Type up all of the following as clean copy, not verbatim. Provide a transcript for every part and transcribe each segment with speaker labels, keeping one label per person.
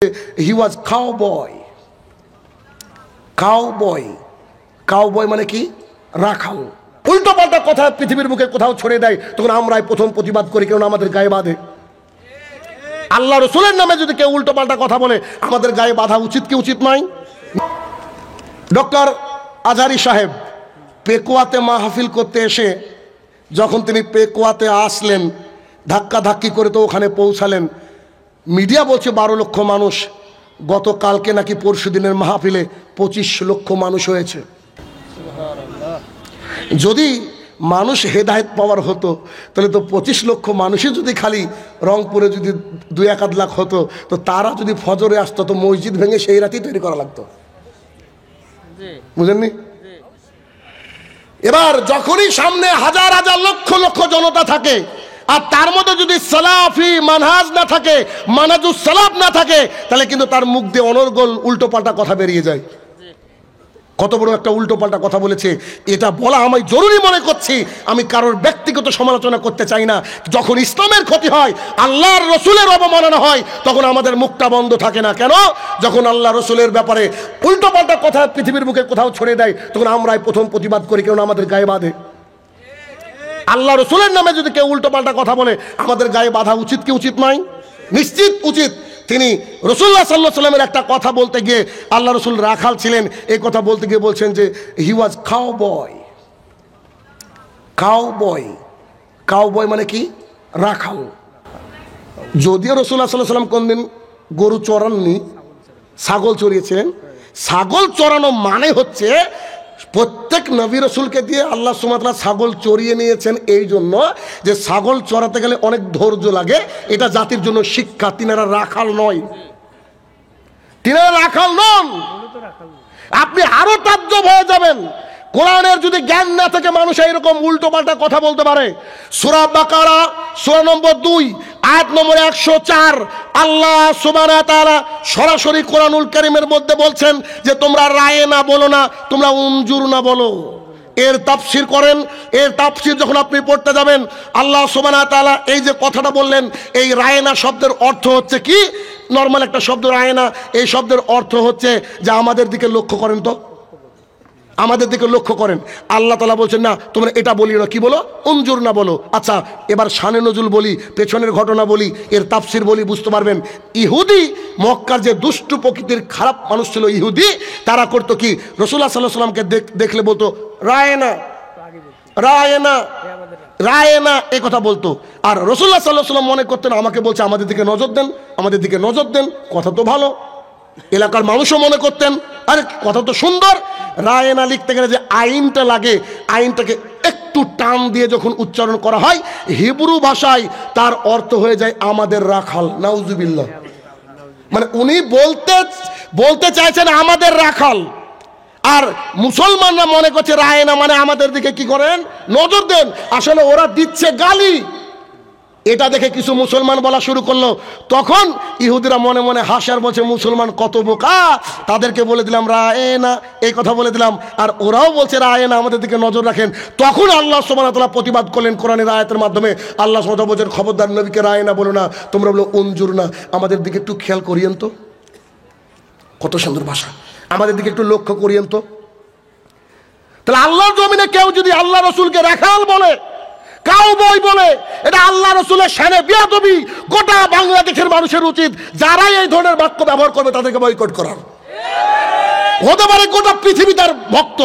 Speaker 1: He was cowboy. Cowboy. Cowboy মানে কি? রাখাল। উল্টো পাল্টা কথা পৃথিবীর বুকে কোথাও ছড়িয়ে দেয়, তখন আমরাই প্রথম প্রতিবাদ করি, কারণ আমাদের গায়ে বাঁধে। আল্লাহ রসুলের নামে যদি কেউ উল্টো পাল্টা কথা বলে, আমাদের গায়ে বাঁধা উচিত কি উচিত নয়? ডক্টর আজহারি সাহেব পেকুয়াতে মাহফিল করতে এসে যখন তিনি পেকুয়াতে আসলেন, ধাক্কা ধাক্কি করে তো ওখানে পৌঁছালেন। মিডিয়া বলছে 12 লক্ষ মানুষ, গতকালকে নাকি পরশু দিনের মাহফিলে 25 লক্ষ মানুষ হয়েছে। যদি মানুষ হেদায়েত পাওয়ার হতো, তাহলে তো 25 লক্ষ মানুষই যদি খালি রংপুরে যদি 2-1 লাখ হতো, তো তারা যদি ফজরে আসতো, তো মসজিদ ভেঙে সেই রাতেই তৈরি করা লাগতো। বুঝেননি? এবার যখনই সামনে হাজার হাজার লক্ষ লক্ষ জনতা থাকে, আর তার মধ্যে যদি সালাফি মানহাজ না থাকে, মানাজুস সালাফ না থাকে, তাহলে কিন্তু তার মুখ দিয়ে অনর্গল উল্টো পাল্টা কথা বেরিয়ে যায়। কত বড় একটা উল্টো পাল্টা কথা বলেছে, এটা বলা আমি জরুরি মনে করছি। আমি কারোর ব্যক্তিগত সমালোচনা করতে চাই না। যখন ইসলামের ক্ষতি হয়, আল্লাহর রসুলের অবমাননা হয়, তখন আমাদের মুখটা বন্ধ থাকে না। কেন? যখন আল্লাহ রসুলের ব্যাপারে উল্টো পাল্টা কথা পৃথিবীর বুকে কোথাও ছড়িয়ে দেয়, তখন আমরাই প্রথম প্রতিবাদ করি, কারণ আমাদের গায়ে বাঁধে। আল্লাহ রসুলের নামে যদি কেউ উল্টো পাল্টা কথা বলে, আমাদের গায়ে বাঁধা উচিত কি উচিত নয়? নিশ্চিত উচিত। তিনি রাসূলুল্লাহ সাল্লাল্লাহু আলাইহি ওয়াসাল্লামের একটা কথা বলতে গিয়ে, আল্লাহ রসুল রাখাল ছিলেন, এই কথা বলতে গিয়ে বলছেন যে হি ওয়াজ কাউবয়। কাউবয়, কাউবয় মানে কি? রাখাল। যদিও রাসূলুল্লাহ সাল্লাল্লাহু আলাইহি ওয়াসাল্লাম কোনদিন গরু চড়াননি, ছাগল চড়িয়েছিলেন। ছাগল চড়ানো মানে হচ্ছে প্রত্যেক নবী রসুলকে দিয়ে আল্লাহ সুবহানাহু ওয়া তাআলা ছাগল চড়িয়ে নিয়েছেন, এই জন্য যে ছাগল চড়াতে গেলে অনেক ধৈর্য লাগে। এটা জাতির জন্য শিক্ষা। তিনারা রাখাল নয়, তিনারা রাখাল নন। আপনি আরো তাজ্জব হয়ে যাবেন, কোরআনের যদি জ্ঞান না থাকে মানুষ এইরকম উল্টো পাল্টা কথা বলতে পারে। সূরা বাকারা সূরা নম্বর 2 আয়াত নম্বর 104 আল্লাহ সুবহানাহু ওয়া তাআলা সরাসরি কোরআনুল কারীমের মধ্যে বলছেন যে তোমরা রায়ে না বলো না, তোমরা উনজুর না বলো। এর তাফসীর করেন। এর তাফসীর যখন আপনি পড়তে যাবেন, আল্লাহ সুবহানাহু ওয়া তাআলা এই যে কথাটা বললেন, এই রায়না শব্দের অর্থ হচ্ছে কি? নরমাল একটা শব্দ রায়না, এই শব্দের অর্থ হচ্ছে যে আমাদের দিকে লক্ষ্য করেন, তো আমাদের দিকে লক্ষ্য করেন। আল্লাহ তাআলা বলছেন না তোমরা এটা বলি না, কি বলো? উনজুর না বলো। আচ্ছা, এবার শানে নজুল বলি, পেছনের ঘটনা বলি, এর তাফসীর বলি, বুঝতে পারবেন। ইহুদি মক্কার যে দুষ্টু প্রকৃতির খারাপ মানুষ ছিল ইহুদি, তারা করতো কি? রাসূলুল্লাহ সাল্লাল্লাহু আলাইহি ওয়াসাল্লামকে দেখলে বলতো রায়না, রায়না, রায়না, এই কথা বলতো। আর রাসূলুল্লাহ সাল্লাল্লাহু আলাইহি ওয়াসাল্লাম মনে করতেন আমাকে বলছে আমাদের দিকে নজর দেন, আমাদের দিকে নজর দেন, কথা তো ভালো। এলাকার মানুষও মনে করতেন আরে কথা তো সুন্দর। রায়না লিখতে গেলে যে আইনটা লাগে, আইনটাকে একটু টান দিয়ে যখন উচ্চারণ করা হয়, হিব্রু ভাষায় তার অর্থ হয়ে যায় আমাদের রাখাল। নাউজুবিল্লাহ। মানে উনি বলতে চাইছেন আমাদের রাখাল, আর মুসলমানরা মনে করছে রায়না মানে আমাদের দিকে কি করেন? নজর দেন। আসলে ওরা দিচ্ছে গালি। এটা দেখে কিছু মুসলমান বলা শুরু করলো। তখন ইহুদিরা মনে মনে হাসার বলছে মুসলমান কত বোকা, তাদেরকে বলে দিলাম রায়না, এই কথা বলে দিলাম, আর ওরাও বলছে রায়না আমাদের দিকে নজর রাখেন। তখন আল্লাহ সুবহানাহু ওয়া তাআলা প্রতিবাদ করলেন কোরআনের আয়াতের মাধ্যমে। আল্লাহ সুবহানাহু ওয়া তাআলা বলছেন খবরদার নবীকে রায়না বলো না, তোমরা বলো উনজুর না, আমাদের দিকে একটু খেয়াল করিয়েন তো। কত সুন্দর ভাষা, আমাদের দিকে একটু লক্ষ্য করিয়েন তো। তাহলে আল্লাহর জমিনে কেউ যদি আল্লাহ রসুলকে রাখাল বলে, কাউবয় বলে, এটা আল্লাহ রসুলের শানে বিয়াদবি। গোটা বাংলাদেশের মানুষের উচিত যারাই এই ধরনের বাক্য ব্যবহার করবে তাদেরকে বয়কট করার। হতে পারে গোটা পৃথিবী তার ভক্ত,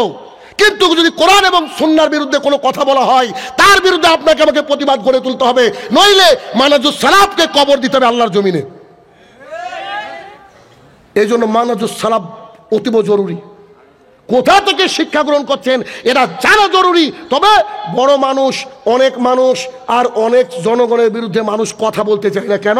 Speaker 1: কিন্তু যদি কোরআন এবং সুন্নাহর বিরুদ্ধে কোনো কথা বলা হয়, তার বিরুদ্ধে আপনাকে আমাকে প্রতিবাদ করে তুলতে হবে, নইলে মানাজুস সালাফকে কবর দিতে হবে আল্লাহর জমিনে। এই জন্য মানাজুস সালাফ অতীব জরুরি। কোথা থেকে শিক্ষা গ্রহণ করছেন এটা জানা জরুরি। তবে বড় মানুষ, অনেক মানুষ আর অনেক জনগণের বিরুদ্ধে মানুষ কথা বলতে চায় না। কেন?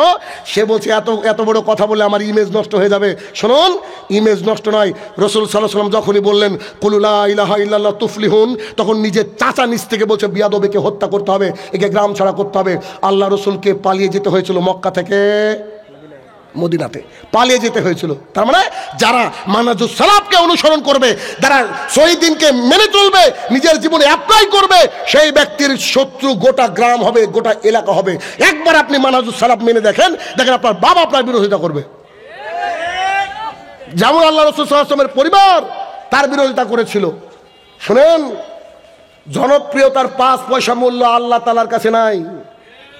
Speaker 1: সে বলছে এত বড় কথা বলে আমার ইমেজ নষ্ট হয়ে যাবে। শুনুন, ইমেজ নষ্ট নয়। রাসূল সাল্লাল্লাহু আলাইহি ওয়াসাল্লাম যখনই বললেন কুলু লা ইলাহা ইল্লাল্লাহ তুফলিহুন, তখন নিজের চাচা নিজ থেকে বলছে বিয়াদবকে হত্যা করতে হবে, একে গ্রাম ছাড়া করতে হবে। আল্লাহ রসুলকে পালিয়ে যেতে হয়েছিল মক্কা থেকে মদিনাতে, পালিয়ে যেতে হয়েছিল। তার মানে যারা মানাজুস সালাফকে অনুসরণ করবে, যারা শহীদিনকে মেনে চলবে, নিজের জীবনে অ্যাপ্লাই করবে, সেই ব্যক্তির শত্রু গোটা গ্রাম হবে, গোটা এলাকা হবে। একবার আপনি মানাজুস সালাফ মেনে দেখেন, আপনার বাবা আপনার বিরোধিতা করবে। যেমন আল্লাহ রাসূল সাল্লাল্লাহু আলাইহি ওয়াসাল্লামের পরিবার তার বিরোধিতা করেছিল। শুনেন, জনপ্রিয়তার 5 পয়সা মূল্য আল্লাহ তাআলার কাছে নাই।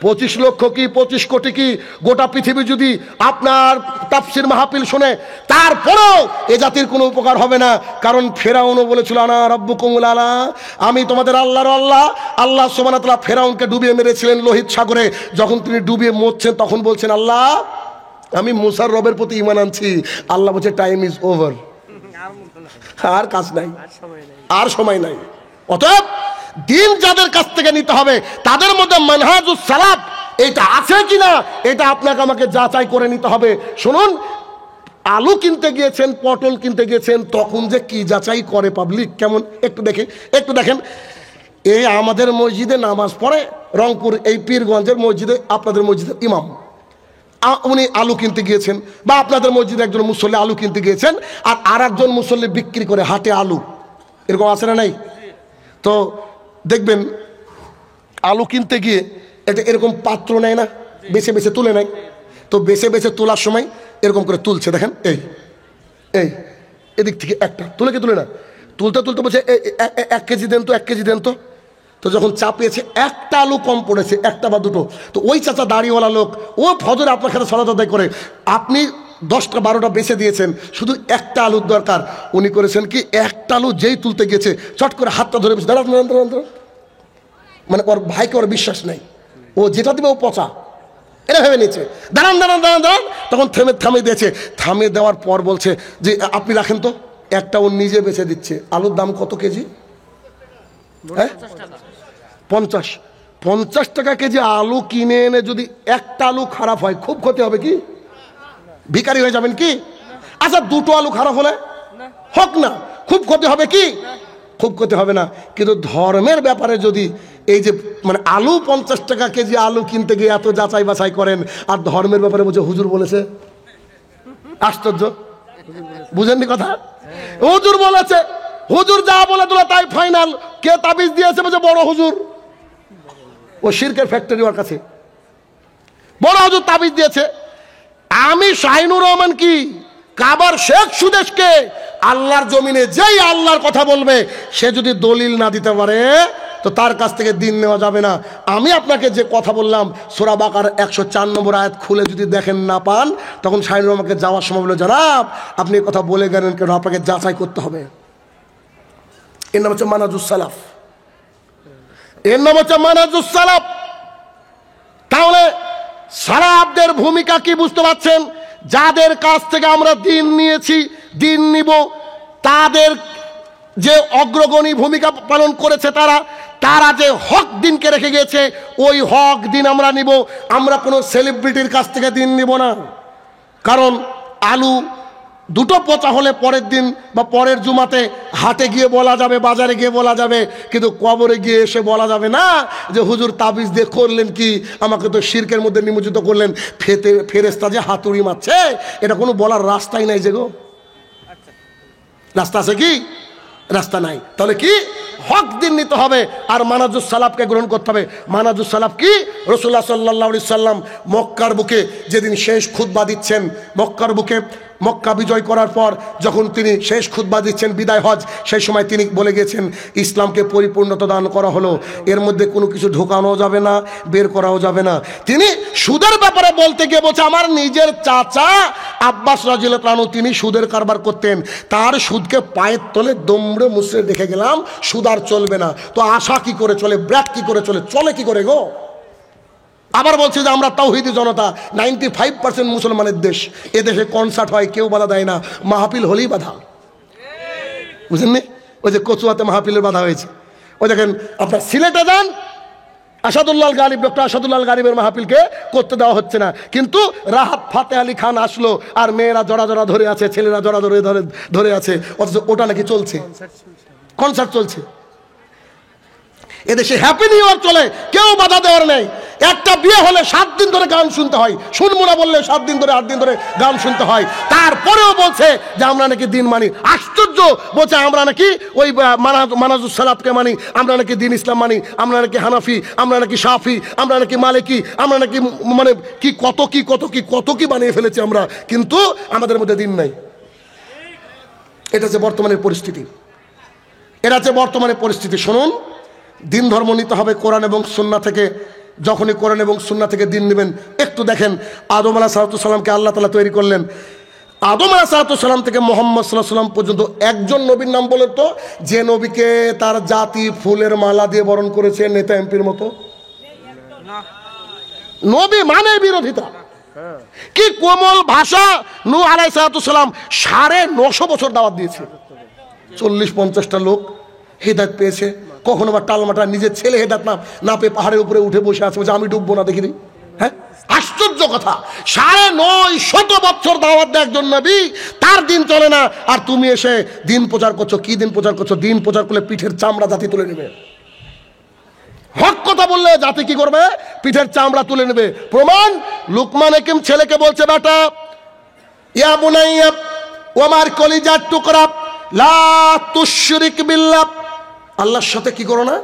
Speaker 1: 25 লক্ষ কি 25 কোটি কি গোটা পৃথিবী যদি আপনার তাফসীর মাহফিল শুনে, তারপরেও এ জাতির কোনো উপকার হবে না। কারণ ফেরাউনও বলেছিল আনা রাব্বুকুমুল আলা, আমি তোমাদের আল্লাহর আল্লাহ। আল্লাহ সুবহানাহু ওয়া তাআলা ফেরাউনকে ডুবিয়ে মেরেছিলেন লোহিত সাগরে। যখন তিনি ডুবিয়ে মরছেন তখন বলছেন আল্লাহ আমি মুসার রবের প্রতি ঈমান আনছি। আল্লাহ বলছে টাইম ইজ ওভার, আর কাজ নাই, আর সময় নাই। অতএব দিন যাদের কাছ থেকে নিতে হবে তাদের মধ্যে মানহাজুস সালাফ এটা আছে কিনা এটা আপনাকে আমাকে যাচাই করে নিতে হবে। শুনুন, আলু কিনতে গিয়েছেন, পটল কিনতে গিয়েছেন, তখন যে কি যাচাই করে পাবলিক, কেমন একটু দেখেন। এই আমাদের মসজিদে নামাজ পড়ে, রংপুর এই পীরগঞ্জের মসজিদে, আপনাদের মসজিদের ইমাম, উনি আলু কিনতে গিয়েছেন, বা আপনাদের মসজিদে একজন মুসল্লি আলু কিনতে গিয়েছেন, আর একজন মুসল্লি বিক্রি করে হাটে আলু, এরকম আছে না নাই? তো দেখবেন আলু কিনতে গিয়ে এটা এরকম পাত্র নেয় না, বেছে বেছে তুলে নেয়। তো বেছে বেছে তোলার সময় এরকম করে তুলছে, দেখেন এই এদিক থেকে একটা তুলে কি তুলে না, তুলতে তুলতে বলছে 1 কেজি দেন তো, 1 কেজি দেন তো। তো যখন চাপিয়েছে একটা আলু কম পড়েছে, একটা বা দুটো, তো ওই চাচা দাড়িওয়ালা লোক ও ফজরে আপনার সাথে সালাত আদায় করে, আপনি 10টা 12টা বেছে দিয়েছেন, শুধু একটা আলুর দরকার। উনি করেছেন কি, একটা আলু যেই তুলতে গেছে চট করে হাতটা ধরে বসে দাঁড়ান, মানে ওর ভাইকে ওর বিশ্বাস নাই, ও যেটা দিবে ও পচা, এটা ভেবে নিচ্ছে। দাঁড়ান, তখন থামিয়ে দিয়েছে। থামিয়ে দেওয়ার পর বলছে যে আপনি রাখেন তো, একটা ও নিজে বেছে দিচ্ছে। আলুর দাম কত কেজি? হ্যাঁ, 50 টাকা কেজি আলু কিনে এনে যদি একটা আলু খারাপ হয় খুব ক্ষতি হবে কি? ভিখারি হয়ে যাবেন কি? আচ্ছা, 2টো আলু খারাপ হলে হোক না, খুব ক্ষতি হবে কি? খুব ক্ষতি হবে না। কিন্তু ধর্মের ব্যাপারে যদি এই যে মানে আলু 50 টাকা কেজি আলু কিনতে গিয়ে এত যাচাই বাছাই করেন, আর ধর্মের ব্যাপারে বলছে হুজুর বলেছে, আশ্চর্য, বুঝেননি কথা? হুজুর বলেছে, হুজুর যা বলে দিল তাই ফাইনাল। কে তাবিজ দিয়েছে? বলছে বড় হুজুর। ও শিরকের ফ্যাক্টরি ওর কাছে, বড় হুজুর তাবিজ দিয়েছে। আমি শাহিনুর রহমান কি কাবার শেখ সুদেশকে আল্লাহর জমিনে যেই আল্লাহর কথা বলবে সে যদি দলিল না দিতে পারে তো তার কাছ থেকে দিন নেওয়া যাবে না। আমি আপনাকে যে কথা বললাম সূরা বাকারার 104 নম্বর আয়াত খুলে যদি দেখেন না পান, তখন শাহিনুর রহমানকে যাওয়ার সময় বলে জানাব আপনি এই কথা বলে গেলেন কেন, আপনাকে যাচাই করতে হবে। এর নাম হচ্ছে মানহাজুস সালাফ, এর নাম হচ্ছে মানহাজুস সালাফ। তাহলে সালাফদের ভূমিকা কি বুঝতে পারছেন? যাদের কাছ থেকে আমরা দিন নিয়েছি, দিন নিব, তাদের যে অগ্রগণী ভূমিকা পালন করেছে, তারা যে হক দিনকে রেখে গেছে, ওই হক দিন আমরা নিব। আমরা কোনো সেলিব্রিটির কাছ থেকে দিন নিব না। কারণ আলু 2টো পচা হলে পরের দিন বা পরের জুমাতে হাটে গিয়ে বলা যাবে, বাজারে গিয়ে বলা যাবে, কিন্তু কবরে গিয়ে এসে বলা যাবে না যে হুজুর তাবিজ দিয়ে করলেন কি, আমাকে তো শিরকের মধ্যে নিমজ্জিত করলেন। ফেরেশতা যে হাতুড়ি মারছে, এটা কোনো বলার রাস্তাই নাই। যে গো রাস্তা আছে কি? রাস্তা নাই। তাহলে কি হক দিন নিতে হবে আর মানহাজুস সালাফকে গ্রহণ করতে হবে। মানহাজুস সালাফ কি? রাসূলুল্লাহ সাল্লাল্লাহু আলাইহি সাল্লাম মক্কার বুকে যেদিন শেষ খুতবা দিচ্ছেন, মক্কার বুকে মক্কা বিজয় করার পর যখন তিনি শেষ খুতবা দিচ্ছেন, বিদায় হজ, সেই সময় তিনি বলে গেছেন ইসলামকে পরিপূর্ণতা দান করা হলো, এর মধ্যে কোনো কিছু ঢোকানো যাবে না, বের করাও যাবে না। তিনি সুদের ব্যাপারে বলতে গিয়ে বলছে আমার নিজের চাচা আব্বাস রাদিয়াল্লাহু আনহু তিনি সুদের কারবার করতেন, তার সুদকে পায়ের তলে দমড়ে মুচড়ে দেখে গেলাম, সুদ আর চলবে না। তো আশা কি করে চলে, ব্র্যাক কি করে চলে, চলে কি করে গো? আবার বলছে যে আমরা তাওহীদি জনতা, 95% মুসলমানের দেশ, এদেশে কনসার্ট হয় কেউ বাধা দেয় না, মাহফিল হলেই বাধা। বুঝলেন? ওই যে কচুয়াতে মাহফিলের বাধা হয়েছে। ওই দেখেন আপনার সিলেটে যান, আসাদুল্লাহ গালিব, ডক্টর আসাদুল্লাহ গালিবের মাহফিলকে করতে দেওয়া হচ্ছে না, কিন্তু রাহাত ফাতে আলী খান আসলো আর মেয়েরা জড়া জড়া ধরে আছে, ছেলেরা জড়া ধরে আছে, অথচ ওটা নাকি চলছে, কনসার্ট চলছে। এদেশে হ্যাপি নিউ ইয়ার চলে, কেউ বাধা দেওয়ার নেই। একটা বিয়ে হলে 7 দিন ধরে গান শুনতে হয়, শুনবো না বললে 7 দিন ধরে 8 দিন ধরে গান শুনতে হয়। তারপরেও বলছে যে আমরা নাকি দিন মানি। আশ্চর্য! বলছে আমরা নাকি ওই মানহাজুস সালাফকে মানি, আমরা নাকি দিন ইসলাম মানি, আমরা নাকি হানাফি, আমরা নাকি শাফি, আমরা নাকি মালিকি, আমরা নাকি মানে কি কত কি বানিয়ে ফেলেছি আমরা, কিন্তু আমাদের মধ্যে দিন নাই। এটা হচ্ছে বর্তমানের পরিস্থিতি, এটা হচ্ছে বর্তমানের পরিস্থিতি। শুনুন, দিন ধর্ম নিতে হবে কোরআন এবং সুন্নাহ থেকে। যখনই কোরআন এবং সুন্নাহ থেকে দিন নেবেন, একটু দেখেন আদম আলাইহিসসালামকে আল্লাহ তাআলা তৈরি করলেন। আদম আলাইহিসসালাম থেকে মুহাম্মদ সাল্লাল্লাহু আলাইহি ওয়াসাল্লাম পর্যন্ত একজন নবীর নাম বলে তো, যে নবীকে তার জাতি ফুলের মালা দিয়ে বরণ করেছে নেতা এমপির মতো? নবী মানে বিরোধিতা। কি কোমল ভাষা! নূহ আলাইহিসসালাম 950 বছর দাওয়াত দিয়েছে, 40-50টা লোক হেদায়েত পেয়েছে। কখনো বা টালমাটা নিজের ছেলে হেদায়েত না পেয়ে পাহাড়ের উপরে উঠে বসে আছে, বলছে আমি ডুববো না, দেখি দিই। হ্যাঁ, আশ্চর্য কথা! 950 বছর দাওয়াত দেয় একজন নবী, তার দিন চলে না, আর তুমি এসে দিন প্রচার করছো। কি দিন প্রচার করছো? দিন প্রচার করলে পিঠের চামড়া জাতি তুলে নেবে। হক কথা বললে জাতি কি করবে? পিঠের চামড়া তুলে নেবে। প্রমাণ, লুকমান হাকিম ছেলেকে বলছে, বেটা ইয়া বুনাইয়া, ও আমার কলিজার টুকরা, লা তুশরিক বিল্লাহ, আল্লাহর সাথে কি করো না?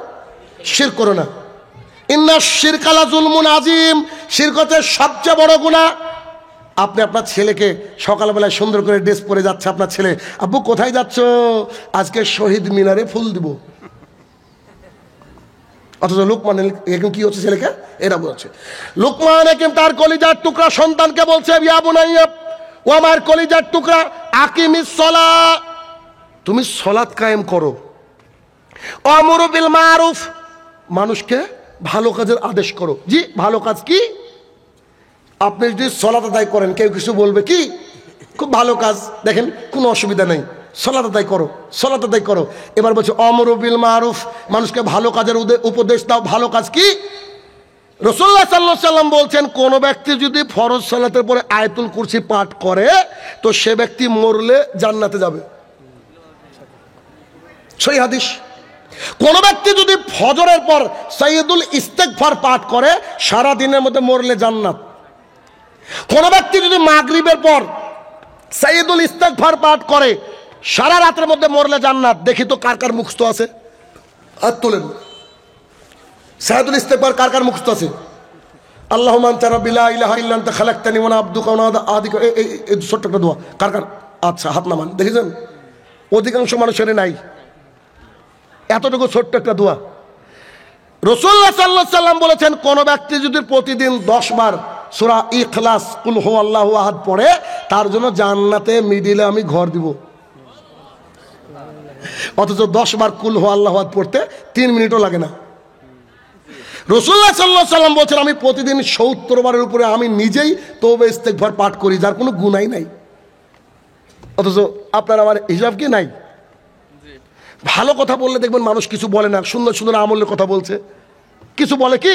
Speaker 1: শিরক করো না। ইন্না শিরকা লা যুলমুন আযীম, শিরক হচ্ছে সবচেয়ে বড় গুনাহ। আপনি আপনার ছেলেকে সকালবেলায় সুন্দর করে ড্রেস পরে যাচ্ছে, আপনার ছেলে, আব্বু কোথায় যাচ্ছ? আজকে শহীদ মিনারে ফুল দিব। অথচ লুকমান হাকিম কি হচ্ছে ছেলেকে? এরা বলছে। লুকমান হাকিম তার কলিজার টুকরা সন্তানকে বলছে, ইয়া বুনাইয়া, ও আমার কলিজার টুকরা, আকিমিস সালাহ, তুমি সালাত কায়েম করো। আমরু বিল মারুফ, মানুষকে ভালো কাজের আদেশ করো। জি, ভালো কাজ কি? আপনি যদি সালাত আদায় করেন, কেউ কিছু বলবে কি? খুব ভালো কাজ, দেখেন কোনো অসুবিধা নেই, সালাত আদায় করো, সালাত আদায় করো। এবার বলছে আমরু বিল মারুফ, মানুষকে ভালো কাজের উপদেশ দাও। ভালো কাজ কি? রাসূলুল্লাহ সাল্লাল্লাহু আলাইহি ওয়াসাল্লাম বলছেন, কোন ব্যক্তি যদি ফরজ সালাতের পরে আয়াতুল কুরসি পাঠ করে, তো সে ব্যক্তি মরলে জান্নাতে যাবে। সহিহ হাদিস। কোন ব্যক্তি যদি ফজরের পর সাইয়্যিদুল ইস্তিগফার পাঠ করে, সারা দিনের মধ্যে মরলে জান্নাত। কোন ব্যক্তি যদি মাগরিবের পর সাইয়্যিদুল ইস্তিগফার পাঠ করে, সারা রাতের মধ্যে মরলে জান্নাত। দেখি তো কার কার মুখস্থ আছে, হাত তোলেন। সাইয়্যিদুল ইস্তিগফার কার কার মুখস্থ আছে? আল্লাহুম্মা আনতা রাব্বি লা ইলাহা ইল্লা আনতা খালাকতানি ওয়া আনা আবদুকা ওয়া আনা আদিকা, এই ছোট্ট একটা দোয়া কার কার? আচ্ছা, হাত নামান। দেখেছেন, অধিকাংশ মানুষের নাই এতটুকু ছোট্ট একটা দোয়া। রাসূলুল্লাহ সাল্লাল্লাহু আলাইহি ওয়াসাল্লাম বলেছেন, কোন ব্যক্তি যদি প্রতিদিন 10 বার সূরা ইখলাস, কুল হুয়াল্লাহু আহাদ পড়ে, তার জন্য জান্নাতে মিডিলে আমি ঘর দিব। অথচ 10 বার কুল হুয়াল্লাহু আহাদ পড়তে 3 মিনিটও লাগে না। রাসূলুল্লাহ সাল্লাল্লাহু আলাইহি ওয়াসাল্লাম বলেছেন, আমি প্রতিদিন 70 বারের উপরে আমি নিজেই তওবা ইস্তিগফার পাঠ করি, যার কোনো গুনাহই নাই। অথচ আপনার আমার হিসাব কি নাই? ভালো কথা বললে দেখবেন মানুষ কিছু বলে না, সুন্দর সুন্দর আমলের কথা বলছে, কিছু বলে কি?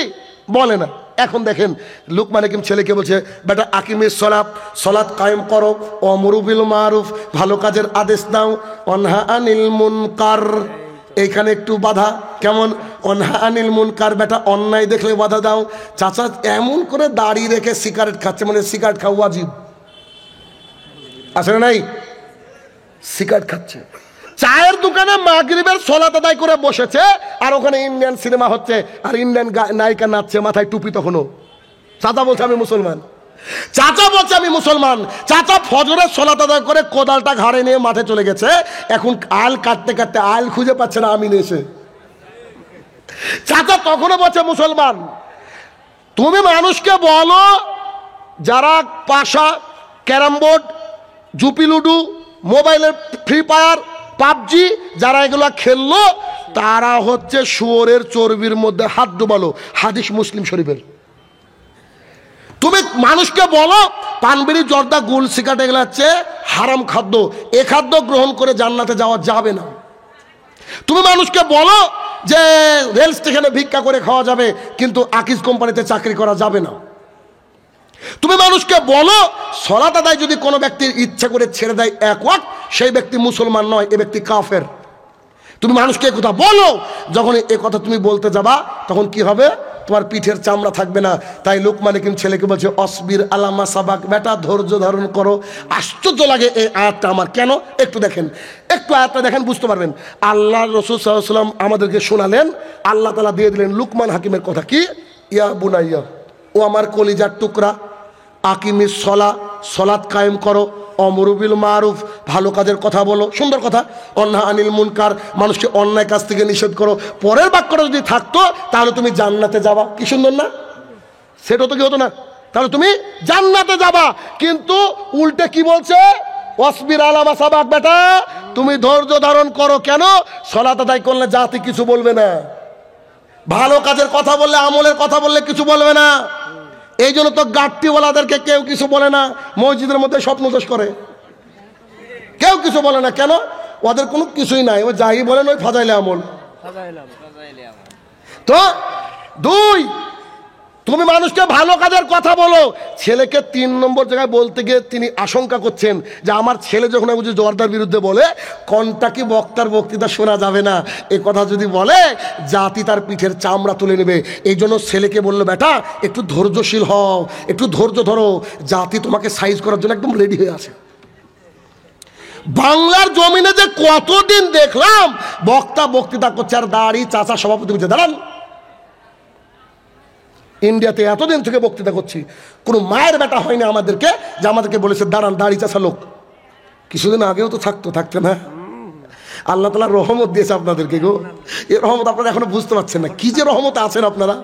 Speaker 1: বলে না। এখন দেখেন লুকমান হাকিম ছেলেকে বলছে, বেটা আকিমিস সালাত, সালাত কায়েম করো, আমরু বিল মারুফ, ভালো কাজের আদেশ দাও, অনহা আনিল মুনকার। এইখানে একটু বাধা, কেমন? অনহা আনিল মুনকার, বেটা অন্যায় দেখলে বাধা দাও। চাচা এমন করে দাঁড়িয়ে রেখে সিগারেট খাচ্ছে, মানে সিগারেট খাওয়া ওয়াজিব, আসলে নাই? সিগারেট খাচ্ছে, চায়ের দোকানে মাগরিবের সালাত আদায় করে বসেছে, আর ওখানে ইন্ডিয়ান সিনেমা হচ্ছে, আর ইন্ডিয়ান নায়িকা নাচছে, মাথায় টুপি তখনও। চাচা বলছে আমি মুসলমান, চাচা বলছে আমি মুসলমান। চাচা ফজরের সালাত আদায় করে কোদালটা ঘাড়ে নিয়ে মাঠে চলে গেছে, এখন আল কাটতে কাটতে আল খুঁজে পাচ্ছে না, আমিন এসে। চাচা তখনও বলছে মুসলমান। তুমি মানুষকে বলো, যারা পাশা, ক্যারাম বোর্ড, জুপি লুডু, মোবাইলের ফ্রি ফায়ার, পাবজি, যারা এগুলা খেললো, তারা হচ্ছে শুয়োরের চর্বির মধ্যে হাত ডুবালো, হাদিস মুসলিম শরীফের। তুমি মানুষকে বলো পানবিড়ি, জর্দা, গুল, সিগারেট এগুলো হচ্ছে হারাম খাদ্য, এ খাদ্য গ্রহণ করে জান্নাতে যাওয়া যাবে না। তুমি মানুষকে বলো যে রেল স্টেশনে ভিক্ষা করে খাওয়া যাবে, কিন্তু আকিজ কোম্পানিতে চাকরি করা যাবে না। তুমি মানুষকে বলো সালাত আদায় যদি কোনো ব্যক্তির ইচ্ছা করে ছেড়ে দেয় 1 ওয়াক্ত, সেই ব্যক্তি মুসলমান নয়, এ ব্যক্তি কাফের। তুমি মানুষকে একথা বলো, যখন এ কথা তুমি বলতে যাবা, তখন কি হবে? তোমার পিঠের চামড়া থাকবে না। তাই লুকমান হাকিম ছেলেকে বলছে, অসবির আলামা সাবাক, বেটা ধৈর্য ধারণ করো। আশ্চর্য লাগে এই আয়াতটা আমার, কেন? একটু দেখেন, একটু আয়াতটা দেখেন, বুঝতে পারবেন। আল্লাহ রাসূল সাল্লাল্লাহু আলাইহি ওয়াসাল্লাম আমাদেরকে শোনালেন, আল্লাহ তাআলা দিয়ে দিলেন লুকমান হাকিমের কথা কি? ইয়া বুনাইয়া, ও আমার কলিজার টুকরা, আকিমিস সালাহ, সালাত কায়েম করো, আমরু বিল মারুফ, ভালো কাজের কথা বলো, সুন্দর কথা, অন্যায় আনিল মুনকার, মানুষকে অন্যায় কাজ থেকে নিষেধ করো। পরের বাক্যটা যদি থাকতো তাহলে তুমি জান্নাতে যাবা, কি সুন্দর না? সেটা তো কি হতো না? তাহলে তুমি জান্নাতে যাবা। কিন্তু উল্টে কি বলছে? ওয়াসবির আলা মা সাবাক, বেটা তুমি ধৈর্য ধারণ করো। কেন? সালাত আদায় করলে জাতি কিছু বলবে না, ভালো কাজের কথা বললে, আমলের কথা বললে কিছু বলবে না। এই জন্য তো গাট্টিওয়ালাদেরকে কেউ কিছু বলে না, মসজিদের মধ্যে স্বপ্ন দোষ করে, কেউ কিছু বলে না। কেন? ওদের কোনো কিছুই নাই, ও যাই বলেন ওই ফাজাইলে আমল। তো দুই, তুমি মানুষকে ভালো কাজের কথা বলো। ছেলেকে 3 নম্বর জায়গায় বলতে গিয়ে তিনি আশঙ্কা করছেন যে আমার ছেলে যখন জোয়ারদার বিরুদ্ধে বলে, কোনটা কি বক্তার বক্তৃতা শোনা যাবে না, এ কথা যদি বলে জাতি তার পিঠের চামড়া তুলে নেবে। এই জন্য ছেলেকে বললো, বেটা একটু ধৈর্যশীল হও, একটু ধৈর্য ধরো, জাতি তোমাকে সাইজ করার জন্য একদম রেডি হয়ে আছে। বাংলার জমিনে যে কতদিন দেখলাম বক্তা বক্তৃতা করছে আর দাঁড়ি চাচা সভাপতি বুঝে দাঁড়ান। ইন্ডিয়াতে এতদিন থেকে বক্তৃতা করছি, কোনো মায়ের বেটা হয়নি আমাদেরকে যে আমাদেরকে বলেছে দাঁড়ান দাড়ি চাষা লোক। কিছুদিন আগেও তো থাকতো না। আল্লাহ তাআলা রহমত দিয়েছে আপনাদেরকে গো, এই রহমত আপনারা এখনো বুঝতে পারছেন না। কি যে রহমত আছেন আপনারা,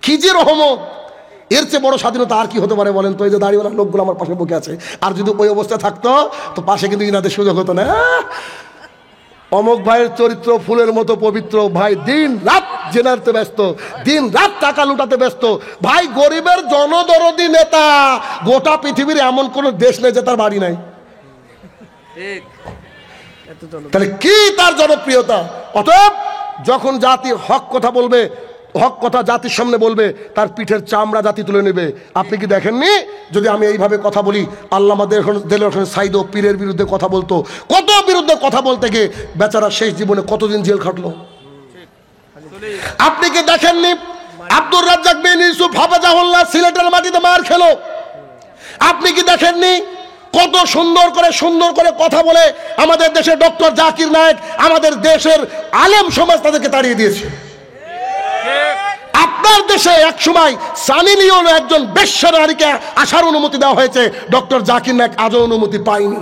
Speaker 1: কি যে রহমত! এর চেয়ে বড় স্বাধীনতা আর কি হতে পারে বলেন তো? এই যে দাড়িওয়ালা লোকগুলো আমার পাশে বসে আছে, আর যদি ওই অবস্থায় থাকতো তো পাশে কিন্তু ইনাদের সুযোগ হতো না। অমুক ভাইয়ের চরিত্র ফুলের মতো পবিত্র, ভাই দিন রাত জেনারতে ব্যস্ত, দিন রাত টাকা লুটাতে ব্যস্ত। ভাই গরিবের জনদরদি নেতা, গোটা পৃথিবীর এমন কোন দেশ নেই যে তার বাড়ি নাই। তাহলে কি তার জনপ্রিয়তা! অতএব যখন জাতি হক কথা বলবে, হক কথা জাতির সামনে বলবে, তার পিঠের চামড়া জাতি তুলে নেবে। আপনি কি দেখেননি যদি আমি এইভাবে কথা বলি, আল্লামা দেলোয়ার হোসেন সাইদও পীরের বিরুদ্ধে কথা বলতো, কত বিরুদ্ধে কথা বলতে গিয়ে বেচারা শেষ জীবনে কতদিন জেল খাটলো। আপনি কি দেখেননি আব্দুর রাজ্জাক বিন ইউসুফ হাফেজাহুল্লাহ সিলেটের মাটিতে মার খেলো? আপনি কি দেখেননি কত সুন্দর করে কথা বলে আমাদের দেশের ডক্টর জাকির নায়েক, আমাদের দেশের আলেম সমাজ তাদেরকে তাড়িয়ে দিয়েছে। আপনার দেশে এক সময় সানি লিওন একজন বেশ্যা নারীকে আসার অনুমতি দেওয়া হয়েছে, ডক্টর জাকির নায়েক আজও অনুমতি পায়নি।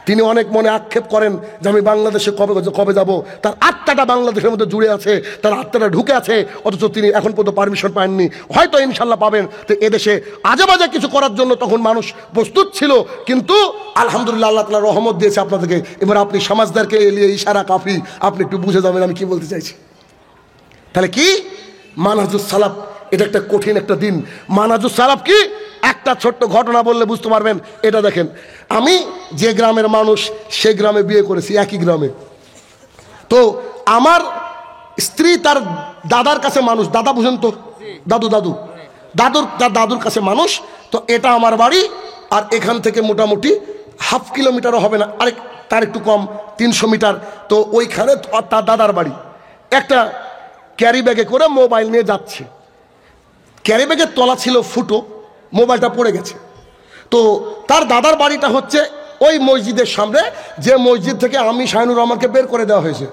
Speaker 1: তিনি অনেক মনে আক্ষেপ করেন যে আমি বাংলাদেশে কবে যাব, তার আত্মাটা বাংলাদেশের মধ্যে জুড়ে আছে, তার আত্মাটা ঢুকে আছে, অথচ তিনি এখন পর্যন্ত পারমিশন পাননি। হয়তো ইনশাল্লাহ পাবেন। তো এদেশে আজে বাজে কিছু করার জন্য তখন মানুষ প্রস্তুত ছিল, কিন্তু আলহামদুলিল্লাহ আল্লাহ তাআলা রহমত দিয়েছে আপনাদেরকে। এবার আপনি সমাজদারকে এলিয়ে ইশারা কাফি, আপনি একটু বুঝে যাবেন আমি কি বলতে চাইছি। তাহলে কি মানহাজুস সালাফ, এটা একটা কঠিন একটা দিন। মানহাজুস সালাফ কি? একটা ছোট্ট ঘটনা বললে বুঝতে পারবেন। এটা দেখেন, আমি যে গ্রামের মানুষ সে গ্রামে বিয়ে করেছি, একই গ্রামে। তো আমার স্ত্রী তার দাদার কাছে মানুষ, দাদা বুঝেন তো, তার দাদুর কাছে মানুষ। তো এটা আমার বাড়ি, আর এখান থেকে মোটামুটি হাফ কিলোমিটারও হবে না, আরেক তার একটু কম, 300 মিটার। তো ওইখানে তার দাদার বাড়ি। একটা ক্যারি ব্যাগে করে মোবাইল নিয়ে যাচ্ছে, ক্যারি ব্যাগের তলা ছিল ফুটো, মোবাইলটা পড়ে গেছে। তো তার দাদার বাড়িটা হচ্ছে ওই মসজিদের সামনে, যে মসজিদ থেকে আমি শাহিনুর রহমানকে বের করে দেওয়া হয়েছে।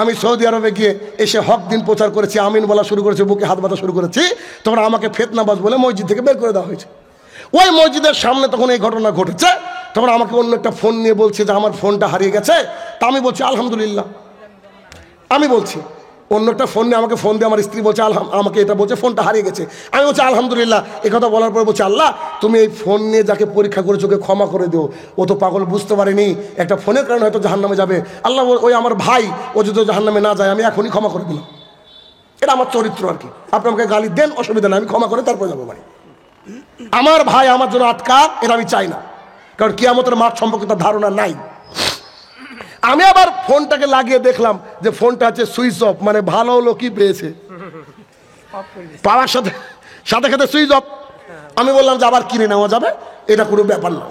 Speaker 1: আমি সৌদি আরবে গিয়ে এসে হক দিন প্রচার করেছি, আমিন বলা শুরু করেছি, বুকে হাত বাঁধা শুরু করেছি, তখন আমাকে ফেতনাবাজ বলে মসজিদ থেকে বের করে দেওয়া হয়েছে। ওই মসজিদের সামনে তখন এই ঘটনা ঘটেছে। তখন আমাকে অন্য একটা ফোন নিয়ে বলছে যে আমার ফোনটা হারিয়ে গেছে। তা আমি বলছি আলহামদুলিল্লাহ, আমি বলছি অন্য একটা ফোন নিয়ে আমাকে ফোন দিয়ে আমার স্ত্রী বলছে আমাকে এটা বলছে ফোনটা হারিয়ে গেছে। আমি বলছি আলহামদুলিল্লাহ। এই কথা বলার পর বলছি আল্লাহ তুমি এই ফোন নিয়ে যাকে পরীক্ষা করেছো ওকে ক্ষমা করে দিও, ও তো পাগল, বুঝতে পারিনি একটা ফোনের কারণে হয়তো জাহান্নামে যাবে। আল্লাহ ওই আমার ভাই, ও যদি জাহান্নামে না যায় আমি এখনই ক্ষমা করে দিলাম। এটা আমার চরিত্র আর কি। আপনি আমাকে গালি দেন, অসুবিধা নেই, আমি ক্ষমা করে তারপর যাবো বাড়ি। আমার ভাই আমার জন্য আটকাক, এটা আমি চাই না, কারণ কিয়ামতের মাঠ সম্পর্কে তার ধারণা নাই। আমি আবার ফোনটাকে লাগিয়ে দেখলাম যে ফোনটা আছে সুইচ অফ, মানে ভালো হলো কি পেয়েছে, পাওয়ার সাথে সাথে সুইচ অফ। আমি বললাম যে আবার কিনে নেওয়া যাবে, এটা কোনো ব্যাপার না।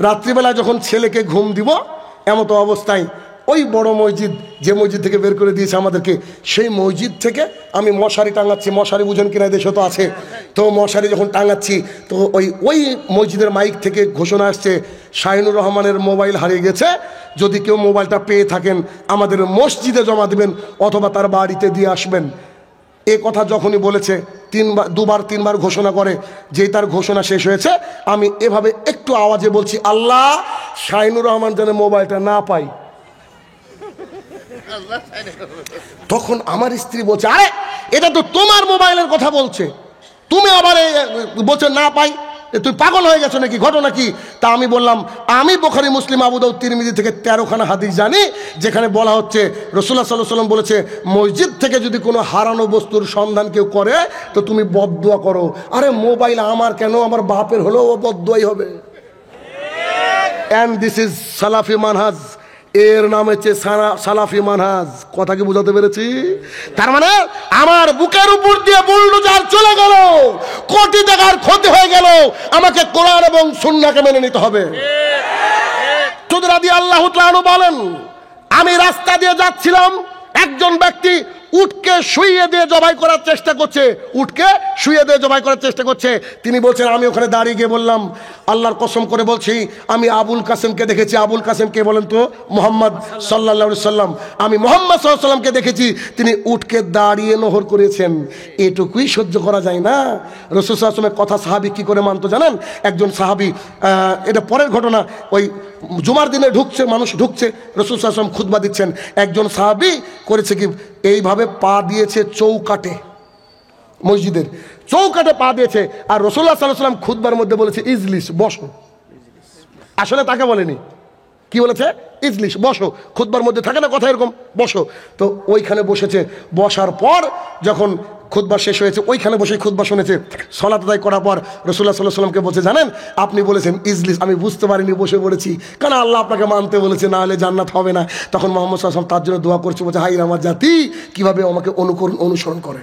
Speaker 1: রাত্রিবেলায় যখন ছেলেকে ঘুম দিব এমতো অবস্থায় ওই বড় মসজিদ, যে মসজিদ থেকে বের করে দিয়েছে আমাদেরকে, সেই মসজিদ থেকে আমি মশারি টাঙাচ্ছি। মশারি বুঝেন কিনা, দেশে তো আছে। তো মশারি যখন টাঙাচ্ছি তো ওই মসজিদের মাইক থেকে ঘোষণা আসছে শাহিনুর রহমানের মোবাইল হারিয়ে গেছে, যদি কেউ মোবাইলটা পেয়ে থাকেন আমাদের মসজিদে জমা দেবেন অথবা তার বাড়িতে দিয়ে আসবেন। এ কথা যখনই বলেছে দুবার তিনবার ঘোষণা করে, যেই তার ঘোষণা শেষ হয়েছে আমি এভাবে একটু আওয়াজে বলছি, আল্লাহ শাইনুর রহমান যেন মোবাইলটা না পাই। তখন আমার স্ত্রী বলছে, আরে এটা তো তোমার মোবাইলের কথা বলছে, তুমি আবার বলছে না পাই, তুই পাগল হয়ে গেছো নাকি, ঘটনা কি? তা আমি বললাম, আমি বুখারী, মুসলিম, আবু দাউদ, তিরমিজি থেকে 13খানা হাদিস জানি, যেখানে বলা হচ্ছে রাসূলুল্লাহ সাল্লাল্লাহু আলাইহি ওয়াসাল্লাম বলেছে, মসজিদ থেকে যদি কোনো হারানো বস্তুর সন্ধান কেউ করে তো তুমি বদদুয়া করো। আরে মোবাইল আমার কেন, আমার বাপের হলেও বদদুয়াই হবে। এন্ড দিস ইজ সালাফি মানহাজ, এর নাম হচ্ছে সালাফি মানহাজ। কথা কি বুঝাতে পেরেছি? তার মানে আমার বুকের উপর দিয়ে বুলডোজার চলে গেল, কোটি টাকার ক্ষতি হয়ে গেল, আমাকে কোরআন এবং সুন্নাহকে মেনে নিতে হবে। চৌধুরী রাদিয়াল্লাহু তাআলা আনহু বলেন, আমি রাস্তা দিয়ে যাচ্ছিলাম, একজন ব্যক্তি উটকে শুইয়ে দিয়ে জবাই করার চেষ্টা করছে, উটকে শুইয়ে দিয়ে জবাই করার চেষ্টা করছে। তিনি বলছেন, আমি ওখানে দাঁড়িয়ে গিয়ে বললাম, আল্লাহর কসম করে বলছি, আমি আবুল কাসেমকে দেখেছি। আবুল কাসেম কে বলেন তো? মুহাম্মদ সাল্লাল্লাহু আলাইহি সাল্লাম। আমি মুহাম্মদ সাল্লাল্লাহু আলাইহি সাল্লামকে দেখেছি, তিনি উটকে দাঁড়িয়ে নহর করেছেন। এটুকুই সহ্য করা যায় না? রাসূল সাল্লাল্লাহু আলাইহি ওয়াসাল্লামের কথা সাহাবী কি করে মানতো জানেন? একজন সাহাবী, এটা পরের ঘটনা, ওই জুমার দিনে ঢুকছে, মানুষ ঢুকছে, রাসূল সাল্লাল্লাহু আলাইহি ওয়াসাল্লাম খুতবা দিচ্ছেন, একজন সাহাবী করেছে কি, এইভাবে পা দিয়েছে চৌকাটে, মসজিদের চৌকাটে পা দিয়েছে, আর রাসূলুল্লাহ সাল্লাল্লাহু আলাইহি ওয়াসাল্লাম খুতবার মধ্যে বলেছে ইজলিস, বসো। আসলে তাকে বলেনি, কি বলেছে? ইজলিস, বসো। খুতবার মধ্যে থাকে না কথা এরকম, বসো। তো ওইখানে বসেছে, বসার পর যখন খুতবা শেষ হয়েছে, ওইখানে বসে খুতবা শুনেছে। সালাত আদায় করার পর রাসূলুল্লাহ সাল্লাল্লাহু আলাইহি ওয়াসাল্লামকে বলছে, জানেন আপনি বলেছেন ইজলিস, আমি বুঝতে পারিনি, বসে পড়েছি, কারণ আল্লাহ আপনাকে মানতে বলেছে, না হলে জান্নাত হবে না। তখন মুহাম্মদ সাল্লাল্লাহু আলাইহি ওয়াসাল্লাম তার জন্য দোয়া করছে, বলছে, হায় আমার জাতি কিভাবে আমাকে অনুসরণ করে।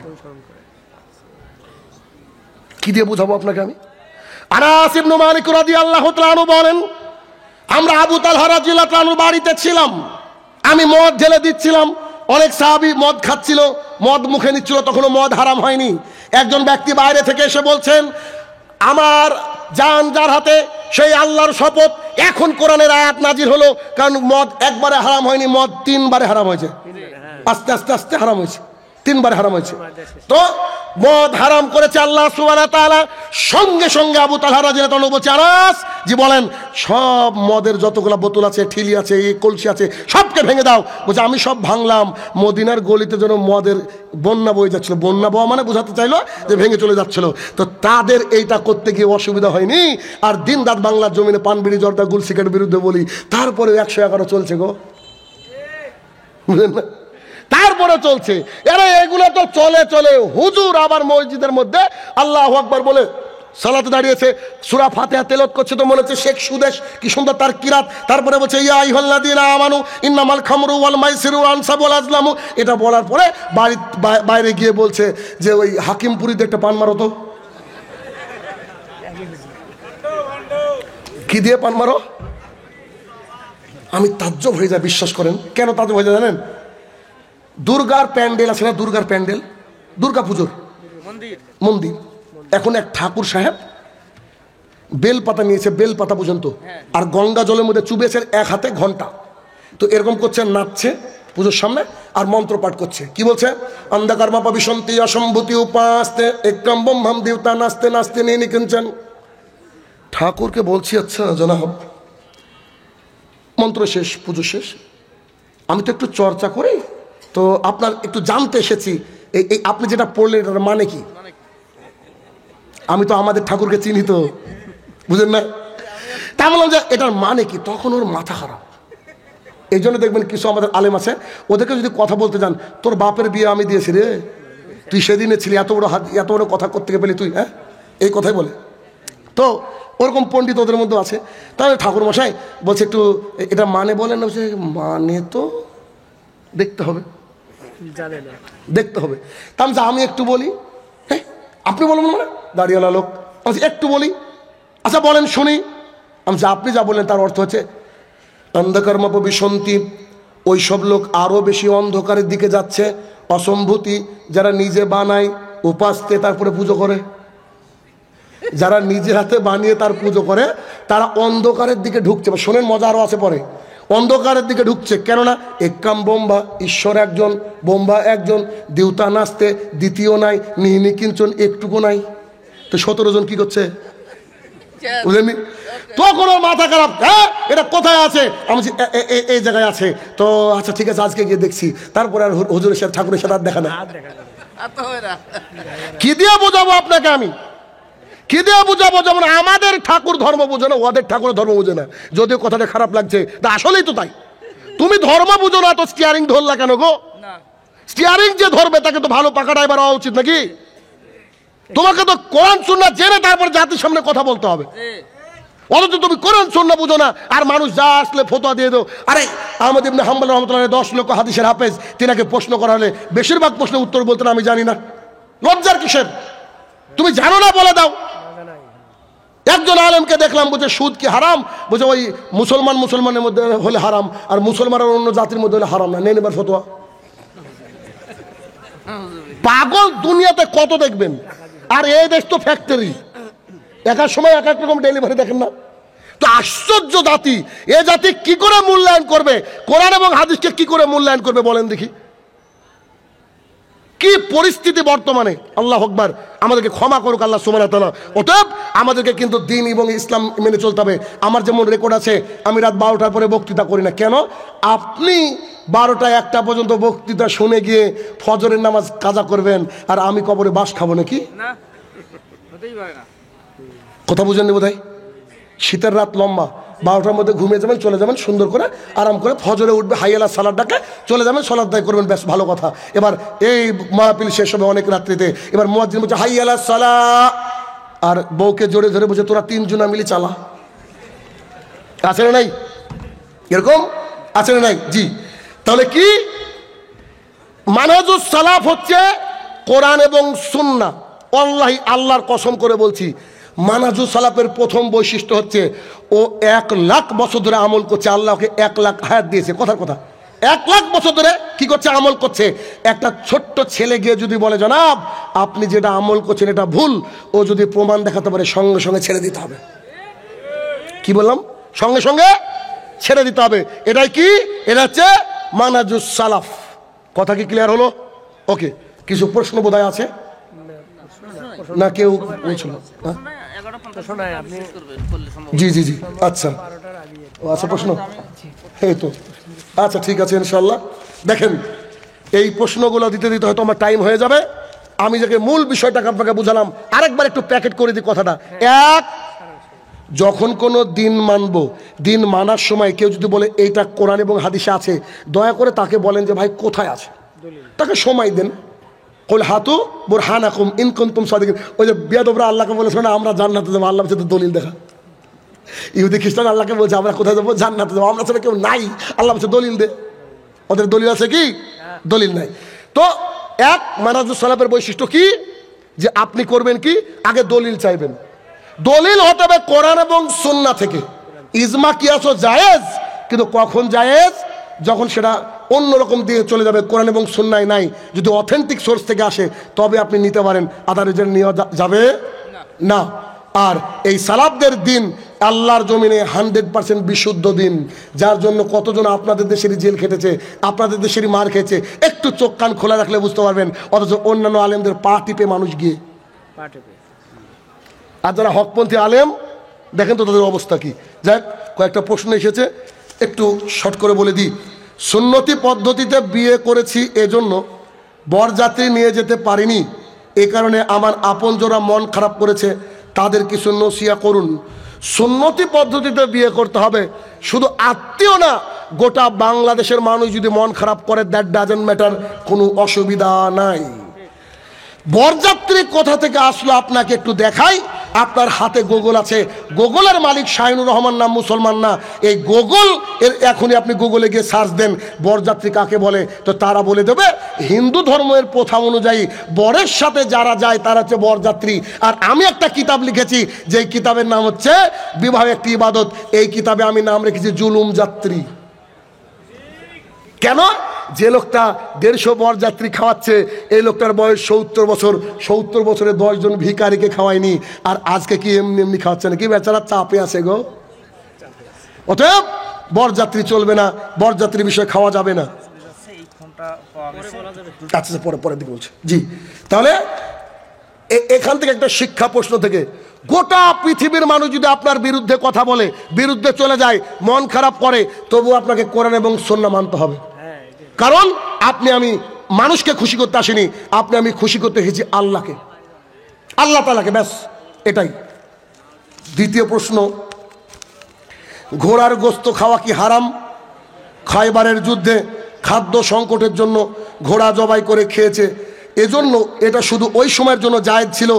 Speaker 1: কি দিয়ে বুঝাবো আপনাকে আমি? আনাস ইবনে মালিক রাদিয়াল্লাহু তাআলা আনহু বলেন, আমরা আবু তালহা রাদিয়াল্লাহু তাআলা আনহুর বাড়িতে ছিলাম, আমি মদ ঢেলে দিচ্ছিলাম, অনেক সাহাবী মদ খাচ্ছিল, মদ মুখে নিচ্ছিল, তখনও মদ হারাম হয়নি। একজন ব্যক্তি বাইরে থেকে এসে বলছেন, আমার জান যার হাতে, সেই আল্লাহর শপথ, এখন কোরআনের আয়াত নাজিল হলো, কারণ মদ একবারে হারাম হয়নি, মদ 3 বারে হারাম হয়েছে, আস্তে আস্তে আস্তে হারাম হয়েছে, 3 বার হারাম হয়েছে। তো মদ হারাম করেছে আল্লাহ সুবহানাহু ওয়া তাআলা। সঙ্গে সঙ্গে আবু তালহা রাদিয়াল্লাহু তাআলা বলছে, আনাস জি বলেন, সব মদের যতগুলো বোতল আছে, ঠিলি আছে, এই কলসি আছে, সবকে ভেঙে দাও। বলছে, আমি সব ভাঙলাম। মদিনার গলিতে যেন মদের বন্যা বয়ে যাচ্ছিল, বন্যা বওয়া মানে বোঝাতে চাইলো যে ভেঙে চলে যাচ্ছিল। তো তাদের এইটা করতে গিয়ে অসুবিধা হয়নি। আর দিন রাত বাংলার জমিনে পান বিড়ি জর্দা গুল সিগারেটের বিরুদ্ধে বলি, তারপরে 111 চলছে গো, বুঝলেন না? তারপরে চলছে। এরা এগুলো তো চলে চলে হুজুর আবার মসজিদের মধ্যে আল্লাহু আকবার বলে সালাতে দাঁড়িয়েছে, সূরা ফাতিহা তেলাওয়াত করছে, তো মনে হচ্ছে শেখ সুদেশ, কি সুন্দর তার কিরাত। তারপরে বলছে, ইয়া আইয়ুহাল্লাযীনা আমানু ইন্নামাল খামরু ওয়াল মাইসিরু ওয়াল আনসাবু ওয়াল আজলামু। এটা বলার পরে বাইরে গিয়ে বলছে যে ওই হাকিমপুরীতে একটা পান মারো তো। কি দিয়ে পান মারো? আমি তাজ্জব হয়ে যাই, বিশ্বাস করেন। কেন তাজ্জব হয়ে যায় জানেন? দুর্গার প্যান্ডেল আছে না, দুর্গার প্যান্ডেল, দুর্গা পুজোর মন্দির, এখন এক ঠাকুর সাহেব বেলপাতা নিয়েছে, বেলপাতা পর্যন্ত, আর গঙ্গা জলের মধ্যে চুবেছে এক হাতে ঘন্টা। তো এরকম করছে, নাচছে পুজোর সামনে আর মন্ত্র পাঠ করছে। কি বলছে? অন্ধকার মাপা বিশন্তি অসম্ভূতি উপাস্তে একম ব্রহ্মাম দেবতা নাচতে নাচতে নিয়ে নিকেঞ্চন। ঠাকুরকে বলছি, আচ্ছা জনাব, মন্ত্র শেষ, পুজো শেষ, আমি তো একটু চর্চা করি, তো আপনার একটু জানতে এসেছি, এই আপনি যেটা পড়লেন এটার মানে কি? আমি তো আমাদের ঠাকুরকে চিনি, তো বুঝেন না। তা বললাম যে এটার মানে কি? তখন ওর মাথা খারাপ। এই জন্য দেখবেন কিছু আমাদের আলেম আছে, ওদেরকে যদি কথা বলতে যান, তোর বাপের বিয়ে আমি দিয়েছি রে, তুই সেদিনে ছিলি, এত বড় কথা করতে পেলি তুই, হ্যাঁ, এই কথাই বলে। তো ওরকম পণ্ডিত ওদের মধ্যে আছে। তাহলে ঠাকুর মশাই বলছে, একটু এটা মানে বলেন না। বলছে, মানে তো দেখতে হবে, দেখতে হবে। তা আমি একটু বলি। হ্যাঁ, আপনি বলবেন মানে? দাঁড়িয়েলা লোক একটু বলি, আচ্ছা বলেন শুনি। আমি আপনি যা বললেন তার অর্থ হচ্ছে অন্ধকার মাপ বিসন্তি, ওই সব লোক আরো বেশি অন্ধকারের দিকে যাচ্ছে। অসম্ভূতি, যারা নিজে বানায় উপাস্তে তারপরে পুজো করে, যারা নিজে হাতে বানিয়ে তার পুজো করে, তারা অন্ধকারের দিকে ঢুকছে। শোনেন, মজা আরো আছে পরে। অন্ধকারের দিকে ঢুকছে। কেননা একাম বোম্বা, ঈশ্বর একজন, বোম্বা একজন, দেউতা নাচতে দ্বিতীয় নাই, নিহিনি কিঞ্চন একটুকু নাই, তো 17 জন কি করছে বুঝলেন? তখন ওর মাথা খারাপ, হ্যাঁ এটা কোথায় আছে? আমি এই জায়গায় আছে। তো আচ্ছা ঠিক আছে, আজকে গিয়ে দেখছি। তারপরে আর হুজুরের সাথে ঠাকুরের সাথে আর দেখা না। কি দিয়ে বোঝাবো আপনাকে আমি? কি দিয়ে বুঝাবো? যেমন আমাদের ঠাকুর ধর্ম বোঝে না, ওদের ঠাকুরের ধর্ম বোঝে না। যদিও কথাটা খারাপ লাগছে, তা আসলেই তো তাই। তুমি ধর্ম বুঝো না তো স্টিয়ারিং ধরলা কেন গো? স্টিয়ারিং যে ধরবে তাকে তো ভালো পাকা ড্রাইভার হওয়া উচিত নাকি? তোমাকে তো কোরআন সুন্নাহ জেনে তারপর জাতির সামনে কথা বলতে হবে। অথচ তুমি কোরআন সুন্নাহ বুঝো না, আর মানুষ যা আসলে ফতোয়া দিয়ে দাও। আরে আহমদ ইবনে হাম্বল রাহমাতুল্লাহ 10 লক্ষ হাদিসের হাফেজ, তিনাকে প্রশ্ন করা হলে বেশিরভাগ প্রশ্নের উত্তর বলতেন আমি জানি না। লজ্জার কিসের? তুমি জানো না বলে দাও। একজন আলেমকে দেখলাম বলছে সুদ কি হারাম, বলছে ওই মুসলমানের মধ্যে হলে হারাম, আর মুসলমানের অন্য জাতির মধ্যে হলে হারাম না। নেন এবার ফতোয়া। পাগল দুনিয়াতে কত দেখবেন। আর এই দেশ তো ফ্যাক্টরি, একার সময় এক এক রকম ডেলিভারি দেখেন না। তো আশ্চর্য জাতি, এ জাতি কি করে মূল্যায়ন করবে কোরআন এবং হাদিসকে? কি করে মূল্যায়ন করবে বলেন দেখি? কি পরিস্থিতি বর্তমানে! আল্লাহ আকবার, আমাদেরকে ক্ষমা করুক আল্লাহ সুবহানাহু ওয়া তাআলা। অতএব আমাদেরকে কিন্তু দ্বীন এবং ইসলাম মেনে চলতে হবে। আমার যেমন রেকর্ড আছে, আমি রাত 12টার পরে বক্তৃতা করি না। কেন? আপনি 12টা 1টা পর্যন্ত বক্তৃতা শুনে গিয়ে ফজরের নামাজ কাজা করবেন, আর আমি কবরে বাস খাবো নাকি? কথা বুঝেন নি বোধহয়? শীতের রাত লম্বা, 12টার মধ্যে ঘুমিয়ে যাবেন, চলে যাবেন সুন্দর করে আরাম করে, ফজরে উঠবে, হাইয়ালা সালাদ ডাকে, চলে যাবেন, সালাদ দায় করবেন, বেশ ভালো কথা। এবার এই মাহফিল শেষ হবে অনেক রাত্রিতে, এবার মুয়াজ্জিন বলছে হাইয়ালা সালাহ, আর বউকে জোরে ধরে বলছে তোরা 3 জনা মিলি চালা। আছে না নাই? এরকম আছে না নাই? জি। তাহলে কি মানহাজুস সালাফ হচ্ছে কোরআন এবং সুন্নাহ। ওয়াল্লাহি আল্লাহর কসম করে বলছি, মানহাজুস সালাফের প্রথম বৈশিষ্ট্য হচ্ছে ও 1 লাখ বছর ধরে আমল করছে। আল্লাহকে 1 লাখ হায়াত দিয়েছে। কথার কথা, 1 লাখ বছর ধরে কি করছে? আমল করছে। একটা ছোট্ট ছেলে গিয়ে যদি বলে জনাব আপনি যেটা আমল করছেন এটা ভুল, ও যদি প্রমাণ দেখাতে পারে সঙ্গে সঙ্গে ছেড়ে দিতে হবে। কি বললাম? সঙ্গে সঙ্গে ছেড়ে দিতে হবে। এটাই কি? এটা হচ্ছে মানহাজুস সালাফ। কথা কি ক্লিয়ার হলো? ওকে। কিছু প্রশ্ন বোধহয় আছে না? কেউ বলছিল? জি জি জি, আচ্ছা আচ্ছা, প্রশ্ন এই তো, আচ্ছা ঠিক আছে ইনশাল্লাহ। দেখেন এই প্রশ্নগুলো দিতে দিতে হয়তো আমার টাইম হয়ে যাবে। আমি যে মূল বিষয়টাকে আপনাকে বুঝালাম, আরেকবার একটু প্যাকেট করে দিই কথাটা। এক, যখন কোনো দিন মানবো, দিন মানার সময় কেউ যদি বলে এইটা কোরআন এবং হাদিসে আছে, দয়া করে তাকে বলেন যে ভাই কোথায় আছে, তাকে সময় দেন। কুল হাতু বুরহানাকুম ইন কুনতুম সাদিকিন। ওই যে বেয়াদবরা আল্লাহকে বলেছিল না আমরা জান্নাতে যাবো, আল্লাহ বলছে দলিল দেখা। ইহুদি খ্রিস্টান আল্লাহকে বলছে আমরা কোথায় যাবো? জান্নাতে যাবো। আমরা সেটা কেউ নাই, আল্লাহ বলছে দলিল দে। ওদের দলিল আছে কি? দলিল নাই। তো এক, মানহাজুস সালাফের বৈশিষ্ট্য কি? যে আপনি করবেন কি? আগে দলিল চাইবেন। দলিল হতে হবে কোরআন এবং সুন্নাহ থেকে। ইজমা কিয়াস জায়েজ, কিন্তু কখন জায়েজ? যখন সেটা অন্যরকম দিয়ে চলে যাবে, কোরআন এবং সুন্নাহ নাই। যদি অথেন্টিক সোর্স থেকে আসে তবে আপনি নিতে পারেন, আদারের নেওয়া যাবে না। আর এই সালাফদের দিন আল্লাহর জমিনে 100% বিশুদ্ধ দিন, যার জন্য কতজন আপনাদের দেশেরই জেল খেটেছে, আপনাদের দেশেরই মার খেয়েছে। একটু চোখ কান খোলা রাখলে বুঝতে পারবেন। অথচ অন্যান্য আলেমদের পা টিপে মানুষ গিয়ে, আর যারা হকপন্থী আলেম দেখেন তো তাদের অবস্থা কি। যাই হোক, কয়েকটা প্রশ্ন এসেছে, একটু শর্ট করে বলে দিই। সুন্নতি পদ্ধতিতে বিয়ে করেছি, এজন্য বরযাত্রী নিয়ে যেতে পারিনি, এ কারণে আমার আপনজনরা মন খারাপ করেছে, তাদের কিছু নসিহত করুন। সুন্নতি পদ্ধতিতে বিয়ে করতে হবে, শুধু আত্মীয় না, গোটা বাংলাদেশের মানুষ যদি মন খারাপ করে, দ্যাট ডাজন্ট ম্যাটার, কোনো অসুবিধা নাই। বরযাত্রী কোথা থেকে আসলো আপনাকে একটু দেখাই। আপনার হাতে গুগল আছে, গুগলের মালিক শাহিনুর রহমান নাম, মুসলমান না। এই গুগল এর এখনই আপনি গুগলে গিয়ে সার্চ দেন বরযাত্রী কাকে বলে, তো তারা বলে দেবে হিন্দু ধর্মের প্রথা অনুযায়ী বরের সাথে যারা যায় তারা হচ্ছে বরযাত্রী। আর আমি একটা কিতাব লিখেছি, যে কিতাবের নাম হচ্ছে বিবাহ একটি ইবাদত। এই কিতাবে আমি নাম রেখেছি জুলুম যাত্রী। কেন? যে লোকটা 150 বরযাত্রী খাওয়াচ্ছে, এই লোকটার বয়স 70 বছর, 70 বছরে 10 জন ভিখারিকে খাওয়ায়নি, আর আজকে কি এমনি এমনি খাওয়াচ্ছে নাকি? বেচারা চাপে আছে গো। অতএব বরযাত্রী চলবে না, বরযাত্রীর বিষয়ে খাওয়া যাবে না। আচ্ছা পরে দিকে বলছি। জি, তাহলে এখান থেকে একটা শিক্ষা প্রশ্ন থেকে, গোটা পৃথিবীর মানুষ যদি আপনার বিরুদ্ধে কথা বলে, বিরুদ্ধে চলে যায়, মন খারাপ করে, তবু আপনাকে কোরআন এবং সুন্নাহ মানতে হবে। কারণ আপনি আমি মানুষকে খুশি করতে আসিনি, আপনি আমি খুশি করতে এসেছি আল্লাহকে, আল্লাহ তাআলাকে, ব্যাস এটাই। দ্বিতীয় প্রশ্ন, ঘোড়ার গোশত খাওয়া কি হারাম? খায়বারের যুদ্ধে খাদ্য সংকটের জন্য ঘোড়া জবাই করে খেয়েছে, এজন্য এটা শুধু ওই সময়ের জন্য জায়েজ ছিল,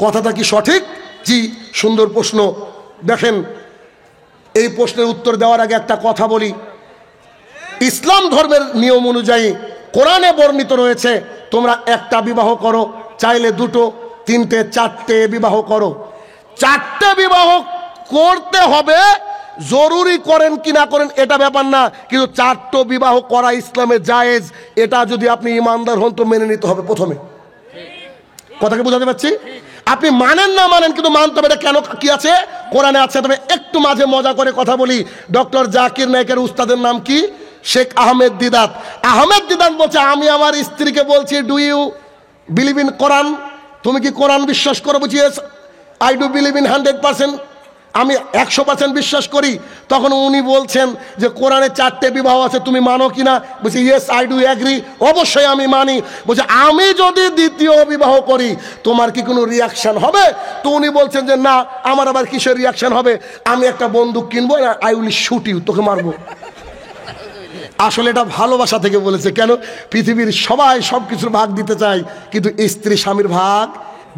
Speaker 1: কথাটা কি সঠিক? জি, সুন্দর প্রশ্ন। দেখেন, এই প্রশ্নের উত্তর দেওয়ার আগে একটা কথা বলি। ইসলাম ধর্মের নিয়ম অনুযায়ী কোরআনে বর্ণিত রয়েছে, তোমরা একটা বিবাহ করো, চাইলে দুটো, তিনটে, চারটে বিবাহ করো। চারটে বিবাহ করতে হবে, জরুরি করেন কি না করেন এটা ব্যাপার না, কিন্তু চারটো বিবাহ করা ইসলামে জায়েজ। এটা যদি আপনি ইমানদার হন তো মেনে নিতে হবে প্রথমে। কথাকে বোঝাতে পারছি? আপনি মানেন না মানেন, কিন্তু মানতে হবে। এটা কেন কি আছে? কোরআনে আছে। তবে একটু মাঝে মজা করে কথা বলি। ডক্টর জাকির নায়েকের উস্তাদের নাম কি? শেখ আহমেদ দিদাত। আহমেদ দিদাত বলছে, আমি আমার স্ত্রীকে বলছি, ডু ইউ বিলিভ ইন কোরআন? তুমি কি কোরআন বিশ্বাস করো? বলছি yes I do believe in 100%, আমি 100% বিশ্বাস করি। তখন উনি বলছেন যে কোরআনে চারটে বিবাহ আছে, তুমি মানো কিনা? বলছি ইয়েস আই ডু অ্যাগ্রি, অবশ্যই আমি মানি। বলছে আমি যদি দ্বিতীয় বিবাহ করি তোমার কি কোনো রিয়াকশন হবে? তো উনি বলছেন যে না, আমার আবার কিসের রিয়াকশন হবে? আমি একটা বন্দুক কিনবো, আই উইল শুট ইউ, তোকে মারবো। আসলে এটা ভালোবাসা থেকে বলেছে। কেন? পৃথিবীর সবাই সব কিছুর ভাগ দিতে চায়, কিন্তু স্ত্রী স্বামীর ভাগ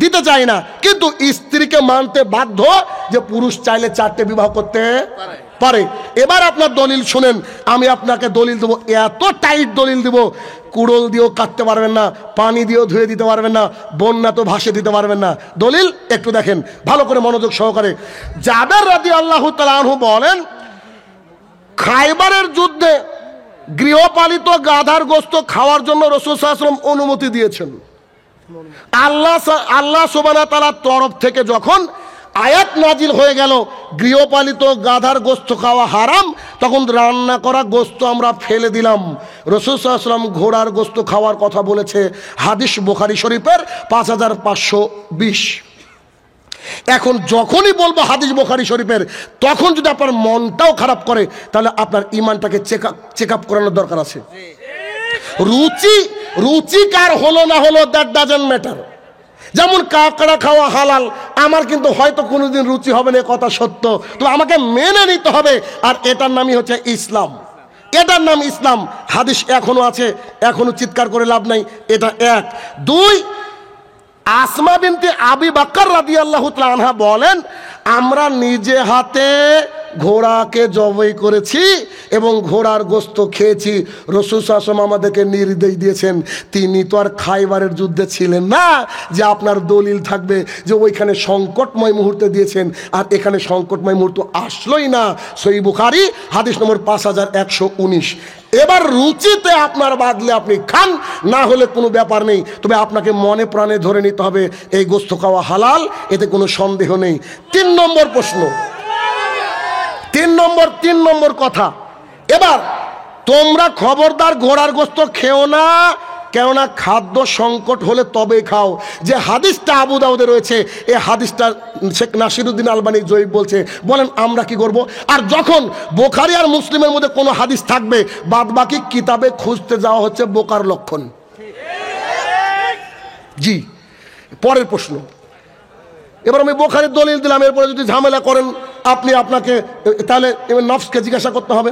Speaker 1: দিতে চায় না। কিন্তু স্ত্রীকে মানতে বাধ্য যে পুরুষ চাইলে চারটে বিবাহ করতে পারে। এবার আপনার দলিল শুনেন, আমি আপনাকে দলিল দেবো, এত টাইট দলিল দেবো, কুড়োল দিয়েও কাটতে পারবেন না, পানি দিয়েও ধুয়ে দিতে পারবেন না, বন্যা তো ভাসে দিতে পারবেন না। দলিল একটু দেখেন ভালো করে মনোযোগ সহকারে। জাবের রাদিয়াল্লাহু তাআলা আনহু বলেন, খায়বারের যুদ্ধে গৃহপালিত গাধার গোশত খাওয়ার জন্য রাসূল সাল্লাল্লাহু আলাইহি ওয়াসাল্লাম অনুমতি দিয়েছেন। আল্লাহ সুবহানাহু ওয়া তাআলার তরফ থেকে যখন আয়াত নাজিল হয়ে গেল গৃহপালিত গাধার গোশত খাওয়া হারাম, তখন রান্না করা গোশত আমরা ফেলে দিলাম। রাসূল সাল্লাল্লাহু আলাইহি ওয়াসাল্লাম ঘোড়ার গোশত খাওয়ার কথা বলেছে, হাদিস বুখারী শরীফের 5520। এখন যখনই বলবো হাদিস বুখারী শরীফের, তখন যদি আপনার মনটাও খারাপ করে, তাহলে আপনার ঈমানটাকে চেক আপ করানোর দরকার আছে। রুচিকার হলো না হলো দ্যাট ডাজন্ট ম্যাটার। যেমন কাঁকড়া খাওয়া হালাল, আমার কিন্তু হয়তো কোনোদিন রুচি হবে না, কথা সত্য, তো আমাকে মেনে নিতে হবে। আর এটার নামই হচ্ছে ইসলাম, এটার নাম ইসলাম। হাদিস এখনো আছে, এখনো চিৎকার করে লাভ নাই। এটা এক। দুই, আসমা বিনতে আবি বকর রাদিয়াল্লাহু তাআলা আনহা বলেন, আমরা নিজে হাতে ঘোড়াকে জবাই করেছি এবং ঘোড়ার গোশত খেয়েছি। রাসূল সাল্লাল্লাহু আলাইহি ওয়াসাল্লাম আমাদেরকে নির্দেশ দিয়েছেন। তিনি তো আর খায়বারের যুদ্ধে ছিলেন না যে আপনার দলিল থাকবে যে ওইখানে সংকটময় মুহূর্তে দিয়েছেন, আর এখানে সংকটময় মুহূর্ত আসলোই না। সহিহ বুখারী হাদিস নম্বর 5119। এবার রুচিতে আপনার বাদলে আপনি খান, না হলে কোনো ব্যাপার নেই। তবে আপনাকে মনে প্রাণে ধরে নিতে হবে এই গোশত খাওয়া হালাল, এতে কোনো সন্দেহ নেই। 3 নম্বর প্রশ্ন, 3 নম্বর কথা। এবার তোমরা খবরদার ঘোড়ার গোশত খেও না, কেননা খাদ্য সংকট হলে তবে খাও। যে হাদিসটা আবু দাউদে রয়েছে, এই হাদিসটা শেখ নাসিরউদ্দিন আলবানী জয়ীফ বলছে। বলেন আমরা কি করব? আর যখন বুখারী আর মুসলিমের মধ্যে কোনো হাদিস থাকবে, বাদ বাকি কিতাবে খুঁজতে যাওয়া হচ্ছে বোকার লক্ষণ। জি, পরের প্রশ্ন। এবার আমি বুখারীর দলিল দিলাম, এরপরে যদি ঝামেলা করেন আপনি, আপনাকে তাহলে এবার নফসকে জিজ্ঞাসা করতে হবে।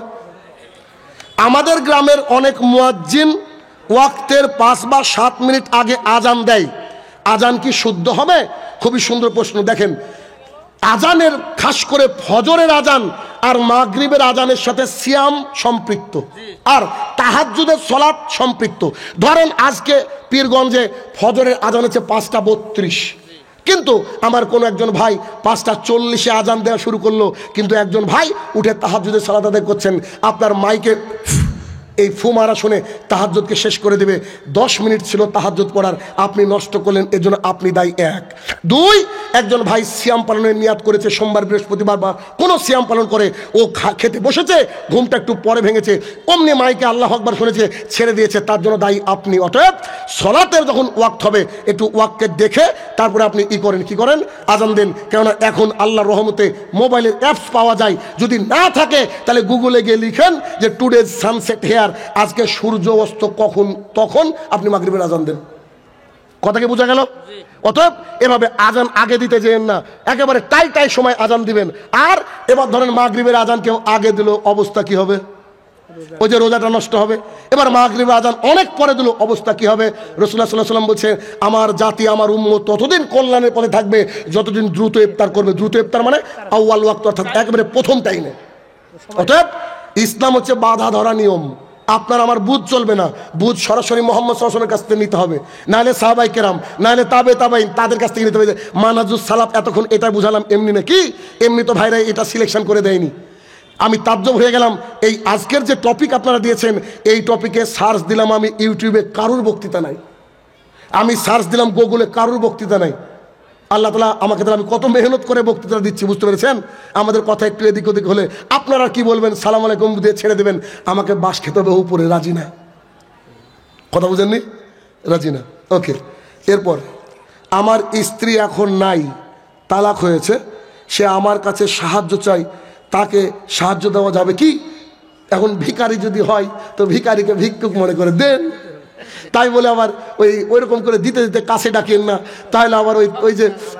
Speaker 1: আমাদের গ্রামের অনেক মুয়াজ্জিন ওয়াক্তের 5 বা 7 মিনিট আগে আজান দেয়, আজান কি শুদ্ধ হবে? খুবই সুন্দর প্রশ্ন। দেখেন, আজানের খাস করে ফজরের আজান আর মাগরিবের আজানের সাথে সিয়াম সম্পৃক্ত, আর তাহাজ্জুদের সালাত সম্পৃক্ত। ধরেন আজকে পীরগঞ্জে ফজরের আজান হচ্ছে 5:32, কিন্তু আমার কোনো একজন ভাই 5:40 আজান দেওয়া শুরু করলো, কিন্তু একজন ভাই উঠে তাহাজ্জুদের সালাত আদায় করছেন। আপনার মাইকে এই ফু মারা শুনে তাহাজ্জুদকে শেষ করে দেবে। 10 মিনিট ছিল তাহাজ্জুদ পড়ার, আপনি নষ্ট করলেন, এর জন্য আপনি দায়ী। 1 2 একজন ভাই সিয়াম পালনের নিয়াত করেছে, সোমবার বৃহস্পতিবার বা কোনো সিয়াম পালন করে, ও খেতে বসেছে, ঘুমটা একটু পরে ভেঙেছে, অমনি মাইকে আল্লাহু আকবার শুনেছে, ছেড়ে দিয়েছে, তার জন্য দায়ী আপনি। অতএব সলাতের যখন ওয়াক্ত হবে একটু ওয়াক্তকে দেখে তারপরে আপনি কি করেন আজান দেন। কেননা এখন আল্লাহর রহমতে মোবাইলের অ্যাপস পাওয়া যায়, যদি না থাকে তাহলে গুগলে গিয়ে লিখেন যে টুডেজ সানসেট হেয়ার, আজকে সূর্য অস্ত কখন, তখন আপনি মাগরিবের আজান দেন। কথা কি বোঝা গেল? অতএব এভাবে আজান আগে দিতে যেন না, একেবারে টাই সময় আজান দিবেন। আর এবার ধরেন মাগরিবের আজান কেউ আগে দিল, অবস্থা কি হবে? ওই যে রোজাটা নষ্ট হবে। এবার মাগরিবের আজান অনেক পরে দিল, অবস্থা কি হবে? রাসূলুল্লাহ সাল্লাল্লাহু আলাইহি ওয়াসাল্লাম বলছে, আমার জাতি আমার উম্মত ততদিন কল্যাণের পথে থাকবে যতদিন দ্রুত ইফতার করবে। দ্রুত ইফতার মানে আউয়াল ওয়াক্ত, অর্থাৎ একেবারে প্রথম টাইমে। অতএব ইসলাম হচ্ছে বাধা ধরা নিয়ম। আপনার আমার বুঝ চলবে না, বুঝ সরাসরি মুহাম্মদ সাল্লাল্লাহু আলাইহি ওয়াসাল্লামের কাছ থেকে নিতে হবে, নাহলে সাহাবায়ে কেরাম, নাহলে তাবেঈন তাদের কাছ থেকে নিতে হবে। মানাজুস সালাফ এতক্ষণ এটা বুঝালাম এমনি নাকি? এমনি তো ভাইরা এটা সিলেকশন করে দেয়নি। আমি তাজ্জব হয়ে গেলাম, এই আজকের যে টপিক আপনারা দিয়েছেন, এই টপিকে সার্চ দিলাম আমি ইউটিউবে, কারুর বক্তৃতা নাই। আমি সার্চ দিলাম গুগলে, কারুর বক্তৃতা নাই। আল্লাহ তাআলা আমাকে তাহলে আমি কত মেহনত করে বক্তৃতা দিচ্ছি, বুঝতে পেরেছেন? আমাদের কথা একটু এদিক ওদিক হলে আপনারা কি বলবেন? সালাম আলাইকুম দিয়ে ছেড়ে দেবেন, আমাকে বাস খেতে হবে উপরে, রাজি না। কথা বুঝেননি? রাজি না। ওকে, এরপর আমার স্ত্রী এখন নাই, তালাক হয়েছে, সে আমার কাছে সাহায্য চাই, তাকে সাহায্য দেওয়া যাবে কি? এখন ভিখারি যদি হয় তো ভিখারিকে ভিক্ষুক মনে করে দেন, তাই বলে আবার ওইরকম করে দিতে দিতে কাছে ডাকেন না, তাহলে আবার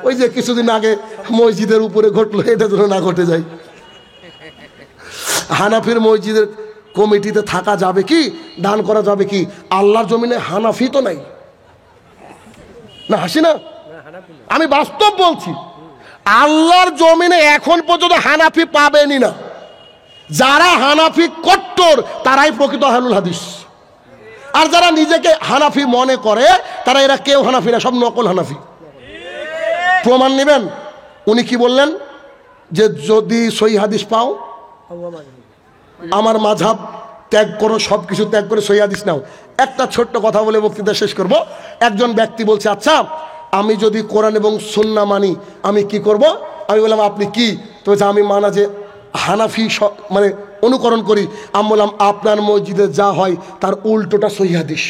Speaker 1: ওই যে কিছুদিন আগে মসজিদের উপরে ঘটলো, এটা যেন না ঘটে যায়। হানাফির মসজিদের কমিটিতে থাকা যাবে কি? দান করা যাবে কি? আল্লাহর জমিনে হানাফি তো নাই না, হাসি না, আমি বাস্তব বলছি। আল্লাহর জমিনে এখন পর্যন্ত হানাফি পাবেনই না। যারা হানাফি কট্টর তারাই প্রকৃত আহলুল হাদিস, আর যারা নিজেকে হানাফি মনে করে তারা এরা কেউ হানাফি না, সব নকল হানাফি। প্রমাণ নেবেন? উনি কি বললেন? যে যদি সহি হাদিস পাও আমার মাযহাব ত্যাগ করো, সব কিছু ত্যাগ করে সহি হাদিস নাও। একটা ছোট্ট কথা বলে বক্তৃতা শেষ করব। একজন ব্যক্তি বলছে, আচ্ছা আমি যদি কোরআন এবং সুন্নাহ মানি আমি কি করব? আমি বললাম আপনি কি? তো বলছে আমি মানা যে হানাফি মানে অনুকরণ করি। আমি বললাম আপনার মসজিদে যা হয় তার উল্টোটা সহিহ হাদিস।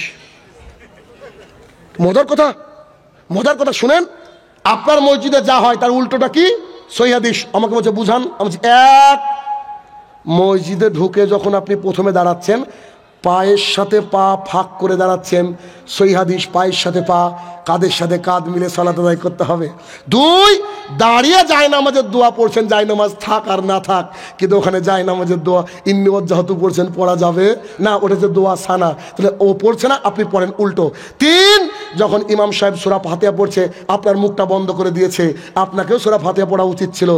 Speaker 1: মজার কথা শুনেন, আপনার মসজিদে যা হয় তার উল্টোটা কি? সহিহ হাদিস। আমাকে বলছে বুঝান। আমি বলছি, এক, মসজিদে ঢুকে যখন আপনি প্রথমে দাঁড়াচ্ছেন পায়ের সাথে পা ফাঁক করে দাঁড়াচ্ছেন, সহিহ হাদিস পায়ের সাথে পা, কাঁধের সাথে কাঁধ মিলে সালাত আদায় করতে হবে। 2, দাঁড়িয়ে জায়নামাজের দোয়া পড়ছেন, জায়নামাজ থাক আর না থাক, কিন্তু ওখানে জায়নামাজের দোয়া ইন্নী ওয়াজ্জাহতু পড়ছেন, পড়া যাবে না, ওটা যে দোয়া সানা, তাহলে ও পড়ছে না, আপনি পড়েন উল্টো। 3, যখন ইমাম সাহেব সূরা ফাতিহা পড়ছে আপনার মুখটা বন্ধ করে দিয়েছে, আপনাকেও সূরা ফাতিহা পড়া উচিত ছিল।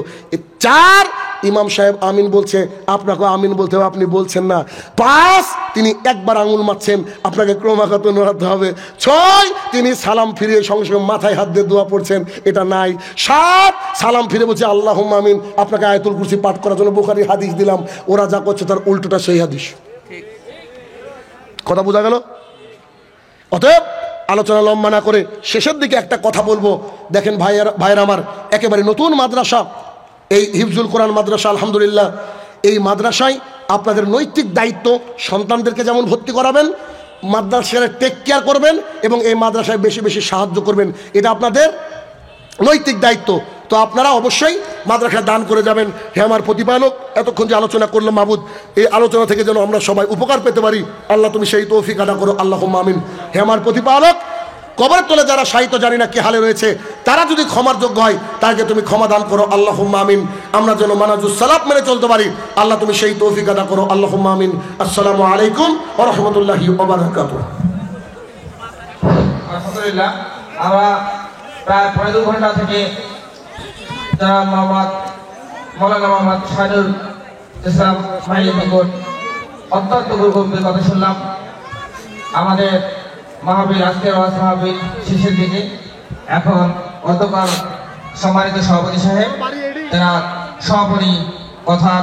Speaker 1: 4, ইমাম সাহেব আমিন বলছে, আপনাকেও আমিন বলতে হবে, আপনি বলছেন না। 5, তিনি একবার আঙুল মারছেন, আপনাকে ক্রমাগত নড়াতে হবে। 6, তিনি সালাম ফিরিয়ে সঙ্গে সঙ্গে মাথায় হাত দিয়ে দোয়া পড়ছেন, এটা নাই। 7, সালাম ফিরে বলছে আল্লাহুম্মা আমিন, আপনাকে আয়াতুল কুরসি পাঠ করার জন্য বুখারী হাদিস দিলাম, ওরা যা করছে তার উল্টোটা সহিহ হাদিস। কথা বোঝা গেল? অতএব আলোচনা লম্বা না করে শেষের দিকে একটা কথা বলবো। দেখেন ভাইয়েরা আমার, একেবারে নতুন মাদ্রাসা এই হিফজুল কোরআন মাদ্রাসা, আলহামদুলিল্লাহ। এই মাদ্রাসায় আপনাদের নৈতিক দায়িত্ব, সন্তানদেরকে যেমন ভর্তি করাবেন, মাদ্রাসায় টেক কেয়ার করবেন এবং এই মাদ্রাসায় বেশি বেশি সাহায্য করবেন, এটা আপনাদের নৈতিক দায়িত্ব। তো আপনারা অবশ্যই মাদ্রাসায় দান করে যাবেন। হে আমার প্রতিপালক, এতক্ষণ যে আলোচনা করলাম মাবুদ, এই আলোচনা থেকে যেন আমরা সবাই উপকার পেতে পারি, আল্লাহ তুমি সেই তৌফিক আদা করো, আল্লাহুম্মা আমিন। হে আমার প্রতিপালক, কবরের তলে যারা সাহিত্য জানি না কি হালে রয়েছে, তারা যদি ক্ষমার যোগ্য হয় তাকে তুমি ক্ষমা দান করো, আল্লাহুম্মা আমিন। আমরা যেন মানাজুস সালাফ মেনে চলতে পারি, আল্লাহ তুমি সেই তৌফিক আদা করো, আল্লাহুম্মা আমিন। আসসালামু আলাইকুম ওয়া রাহমাতুল্লাহি ওয়া বারাকাতুহু।
Speaker 2: আলহামদুলিল্লাহ, আমরা প্রায় 2.5 ঘন্টা থেকে যারা মৌলানা মোহাম্মদ শাহিদুল ইসলাম মাইলি নিকট অত্যন্ত গুরুগম্ভীর কথা শুনলাম। আমাদের মাহফিল, আজকের ওয়াজ মাহফিল শেষের দিকে। এখন অধ্যক্ষ সম্মানিত সভাপতি সাহেব, যারা সভাপতি কথার